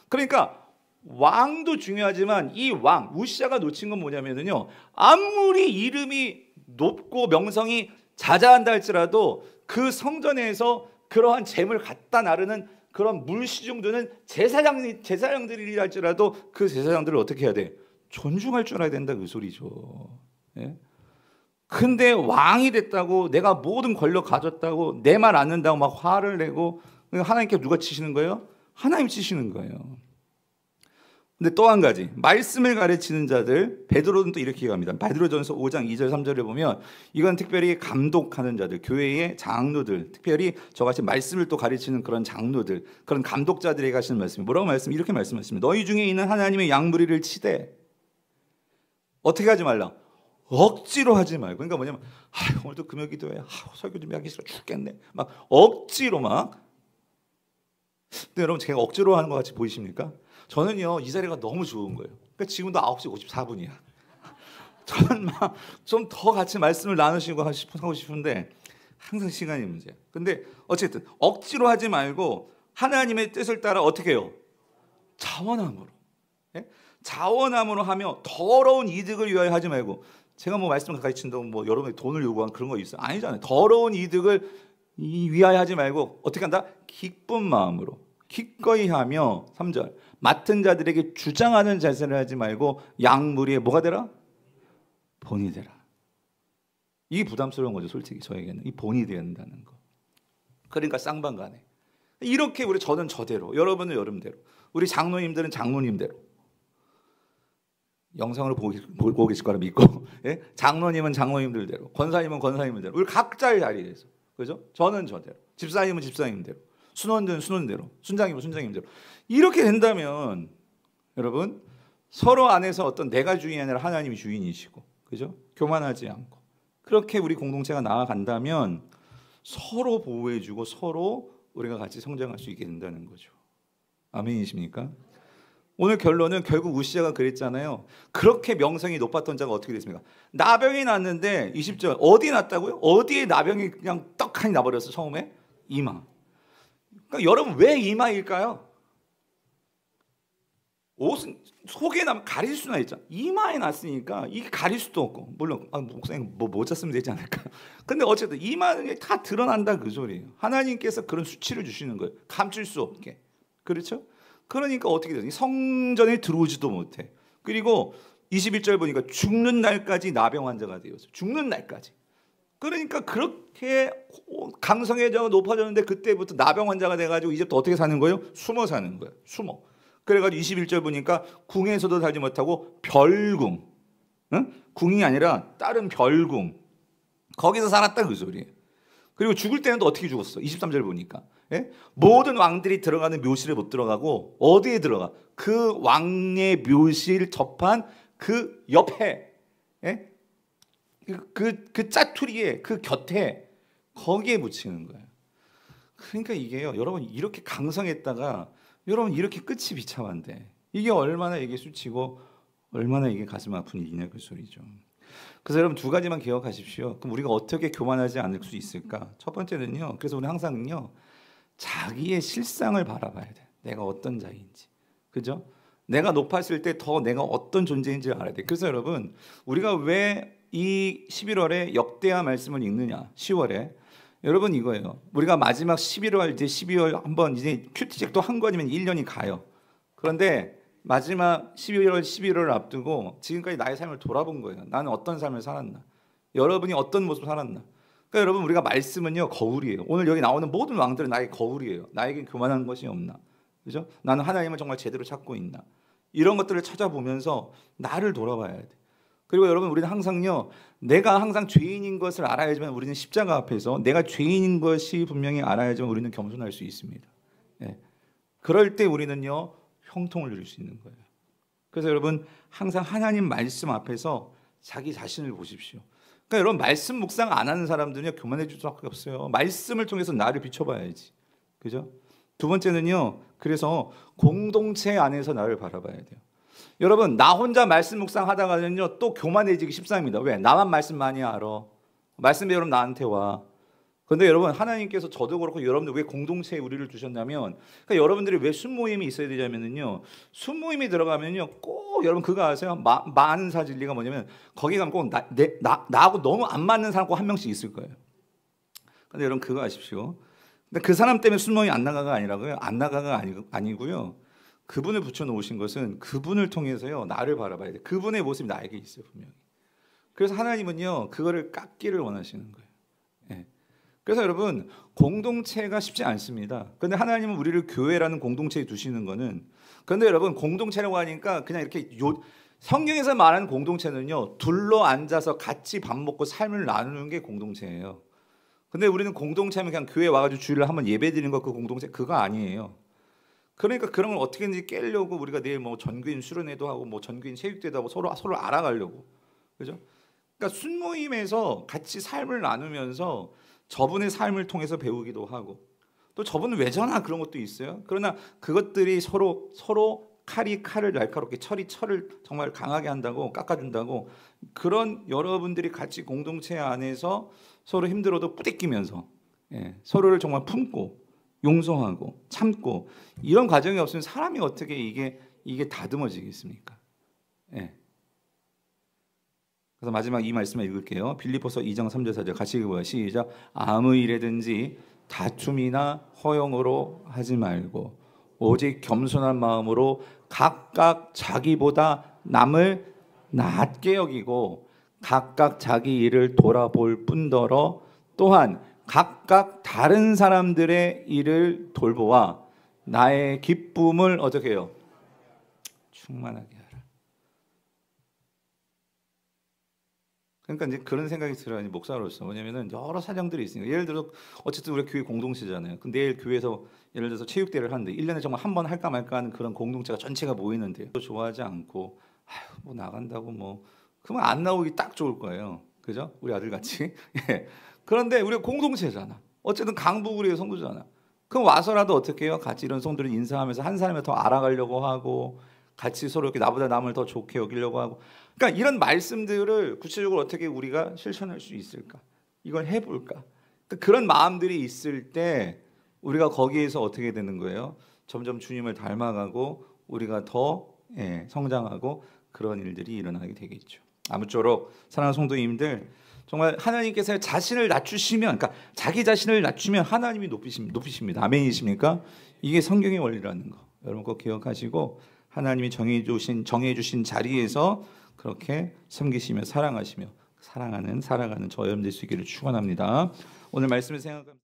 그러니까 왕도 중요하지만 이 왕, 우시아가 놓친 건 뭐냐면요. 아무리 이름이 높고 명성이 자자한다 할지라도 그 성전에서 그러한 재물 갖다 나르는 그런 물시중들은 제사장들이라 할지라도 그 제사장들을 어떻게 해야 돼? 존중할 줄 알아야 된다 그 소리죠. 예? 근데 왕이 됐다고 내가 모든 권력 가졌다고 내 말 안 듣는다고 막 화를 내고 하나님께 누가 치시는 거예요? 하나님 치시는 거예요. 근데 또 한 가지 말씀을 가르치는 자들 베드로는 또 이렇게 얘기합니다. 베드로전서 5장 2절 3절에 보면 이건 특별히 감독하는 자들 교회의 장로들 특별히 저같이 말씀을 또 가르치는 그런 장로들 그런 감독자들에게 하시는 말씀이 뭐라고 이렇게 말씀하십니다. 너희 중에 있는 하나님의 양무리를 치되 어떻게 하지 말라? 억지로 하지 말고 그러니까 뭐냐면 오늘도 금요 기도해 설교 좀 하기 싫어 죽겠네 막 억지로 막 근데 여러분 제가 억지로 하는 것 같이 보이십니까? 저는요 이 자리가 너무 좋은 거예요. 그러니까 지금도 9시 54분이야. 저는 막 좀 더 같이 말씀을 나누시고 하고 싶은데 항상 시간이 문제야. 근데 어쨌든 억지로 하지 말고 하나님의 뜻을 따라 어떻게 해요? 자원함으로. 예? 자원함으로 하며 더러운 이득을 위하여 하지 말고 제가 뭐 말씀을 가르친다고 뭐 여러분이 돈을 요구한 그런 거 있어요? 아니잖아요. 더러운 이득을 위하여 하지 말고 어떻게 한다? 기쁜 마음으로 기꺼이 하며 3절 맡은 자들에게 주장하는 자세를 하지 말고 양무리에 뭐가 되라? 본이 되라. 이게 부담스러운 거죠. 솔직히 저에게는 이 본이 된다는 거. 그러니까 쌍방간에 이렇게 우리 저는 저대로 여러분은 여러분대로 우리 장로님들은 장로님대로 영상으로 보고 계실 거라 믿고 예? 장로님은 장로님들대로 권사님은 권사님들대로 우리 각자의 자리에서 그죠? 저는 저대로 집사님은 집사님대로 순원들은 순원대로 순장님은 순장님대로 이렇게 된다면 여러분 서로 안에서 어떤 내가 주인이 아니라 하나님이 주인이시고 그죠? 교만하지 않고 그렇게 우리 공동체가 나아간다면 서로 보호해주고 서로 우리가 같이 성장할 수 있게 된다는 거죠. 아멘이십니까? 오늘 결론은 결국 우시아가 그랬잖아요. 그렇게 명성이 높았던 자가 어떻게 됐습니까? 나병이 났는데 20절 어디에 났다고요? 어디에 나병이 그냥 떡하니 나버렸어 처음에? 이마. 그러니까 여러분 왜 이마일까요? 옷은 속에 나면 가릴 수나 있잖아. 이마에 났으니까 이게 가릴 수도 없고 물론 목사님 뭐 모자 쓰면 되지 않을까? 근데 어쨌든 이마는 다 드러난다 그 소리예요. 하나님께서 그런 수치를 주시는 거예요. 감출 수 없게. 그렇죠? 그러니까 어떻게 되니? 성전에 들어오지도 못해. 그리고 21절 보니까 죽는 날까지 나병 환자가 되었어요. 죽는 날까지. 그러니까 그렇게 강성해져가 높아졌는데 그때부터 나병 환자가 돼가지고 이제부터 어떻게 사는 거예요? 숨어 사는 거예요. 숨어. 그래가지고 21절 보니까 궁에서도 살지 못하고 별궁, 응? 궁이 아니라 다른 별궁 거기서 살았다 그 소리예요. 그리고 죽을 때는 또 어떻게 죽었어? 23절 보니까 예? 모든 왕들이 들어가는 묘실에 못 들어가고 어디에 들어가? 그 왕의 묘실 접한 그 옆에 예? 그 짜투리에 그 곁에 거기에 묻히는 거예요. 그러니까 이게요 여러분 이렇게 강성했다가 여러분 이렇게 끝이 비참한데 이게 얼마나 이게 수치고 얼마나 이게 가슴 아픈 일이냐 그 소리죠. 그래서 여러분 두 가지만 기억하십시오. 그럼 우리가 어떻게 교만하지 않을 수 있을까? 첫 번째는요. 그래서 우리 항상요. 자기의 실상을 바라봐야 돼. 내가 어떤 자인지. 그죠? 내가 높았을 때 더 내가 어떤 존재인지 알아야 돼. 그래서 여러분 우리가 왜 이 11월에 역대하 말씀을 읽느냐? 10월에 여러분 이거예요. 우리가 마지막 11월 이제 12월 한번 이제 큐티책도 한 권이면 1년이 가요. 그런데 마지막 12월 11월을 앞두고 지금까지 나의 삶을 돌아본 거예요. 나는 어떤 삶을 살았나? 여러분이 어떤 모습을 살았나? 그러니까 여러분 우리가 말씀은요 거울이에요. 오늘 여기 나오는 모든 왕들은 나의 거울이에요. 나에겐 교만한 것이 없나? 그죠? 나는 하나님을 정말 제대로 찾고 있나? 이런 것들을 찾아보면서 나를 돌아봐야 돼. 그리고 여러분 우리는 항상요, 내가 항상 죄인인 것을 알아야지만 우리는 십자가 앞에서 내가 죄인인 것이 분명히 알아야지만 우리는 겸손할 수 있습니다. 예. 그럴 때 우리는요 형통을 누릴 수 있는 거예요. 그래서 여러분 항상 하나님 말씀 앞에서 자기 자신을 보십시오. 그러니까 여러분 말씀 묵상 안 하는 사람들은요 교만해질 수밖에 없어요. 말씀을 통해서 나를 비춰봐야지, 그죠? 두 번째는요, 그래서 공동체 안에서 나를 바라봐야 돼요. 여러분 나 혼자 말씀 묵상 하다가는요 또 교만해지기 십상입니다. 왜? 나만 말씀 많이 알아. 말씀 배우면 나한테 와. 그런데 여러분 하나님께서 저도 그렇고 여러분들 왜 공동체에 우리를 두셨냐면, 그러니까 여러분들이 왜 순모임이 있어야 되냐면요, 순모임이 들어가면요 꼭 여러분 그거 아세요? 많은 사진리가 뭐냐면 거기 가면 꼭 나하고 너무 안 맞는 사람 꼭 한 명씩 있을 거예요. 근데 여러분 그거 아십시오. 근데 그 사람 때문에 순모임 안 나가가 아니라고요. 안 나가가 아니고요. 그분을 붙여놓으신 것은 그분을 통해서요 나를 바라봐야 돼. 그분의 모습이 나에게 있어요 분명히. 그래서 하나님은요 그거를 깎기를 원하시는 거예요. 예. 그래서 여러분 공동체가 쉽지 않습니다. 그런데 하나님은 우리를 교회라는 공동체에 두시는 거는, 그런데 여러분 공동체라고 하니까 그냥 이렇게 성경에서 말하는 공동체는요 둘러 앉아서 같이 밥 먹고 삶을 나누는 게 공동체예요. 근데 우리는 공동체하면 그냥 교회 와가지고 주일을 한번 예배드리는 거, 그 공동체 그거 아니에요. 그러니까 그런 걸 어떻게든지 깨려고 우리가 내일 뭐 전교인 수련회도 하고 뭐 전교인 체육대도 하고 서로 알아가려고, 그죠? 그러니까 순모임에서 같이 삶을 나누면서 저분의 삶을 통해서 배우기도 하고, 또 저분은 왜 저나 그런 것도 있어요. 그러나 그것들이 서로 칼이 칼을 날카롭게, 철이 철을 정말 강하게 한다고, 깎아준다고, 그런 여러분들이 같이 공동체 안에서 서로 힘들어도 부대끼면서 서로를 정말 품고 용서하고 참고, 이런 과정이 없으면 사람이 어떻게 이게 다듬어지겠습니까? 예. 그래서 마지막 이 말씀을 읽을게요. 빌립보서 2장 3절 4절 같이 읽어봐요. 시작. 아무 일에든지 다툼이나 허용으로 하지 말고 오직 겸손한 마음으로 각각 자기보다 남을 낮게 여기고 각각 자기 일을 돌아볼 뿐더러 또한 각각 다른 사람들의 일을 돌보아 나의 기쁨을 어떻게 해요? 충만하게 하라. 그러니까 이제 그런 생각이 들어요. 목사로서. 뭐냐면은 여러 사정들이 있으니까. 예를 들어 어쨌든 우리 교회 공동체잖아요. 근데 내일 교회에서 예를 들어서 체육대회를 하는데 1년에 정말 한 번 할까 말까 하는 그런 공동체가 전체가 모이는데요. 좋아하지 않고 아휴 뭐 나간다고 뭐 그러면 안 나오기 딱 좋을 거예요. 그죠? 우리 아들 같이. 예. 그런데 우리가 공동체잖아. 어쨌든 강북우리의 성도잖아. 그럼 와서라도 어떻게 해요? 같이 이런 성도를 인사하면서 한 사람을 더 알아가려고 하고 같이 서로 이렇게 나보다 남을 더 좋게 여기려고 하고, 그러니까 이런 말씀들을 구체적으로 어떻게 우리가 실천할 수 있을까? 이걸 해볼까? 그러니까 그런 마음들이 있을 때 우리가 거기에서 어떻게 되는 거예요? 점점 주님을 닮아가고 우리가 더 성장하고 그런 일들이 일어나게 되겠죠. 아무쪼록 사랑하는 성도님들, 정말 하나님께서 자신을 낮추시면, 그러니까 자기 자신을 낮추면 하나님이 높이십니다. 아멘이십니까? 이게 성경의 원리라는 거 여러분 꼭 기억하시고, 하나님이 정해주신 자리에서 그렇게 섬기시며 사랑하시며 살아가는 저 여러분 될 수 있기를 축원합니다. 오늘 말씀을 생각하면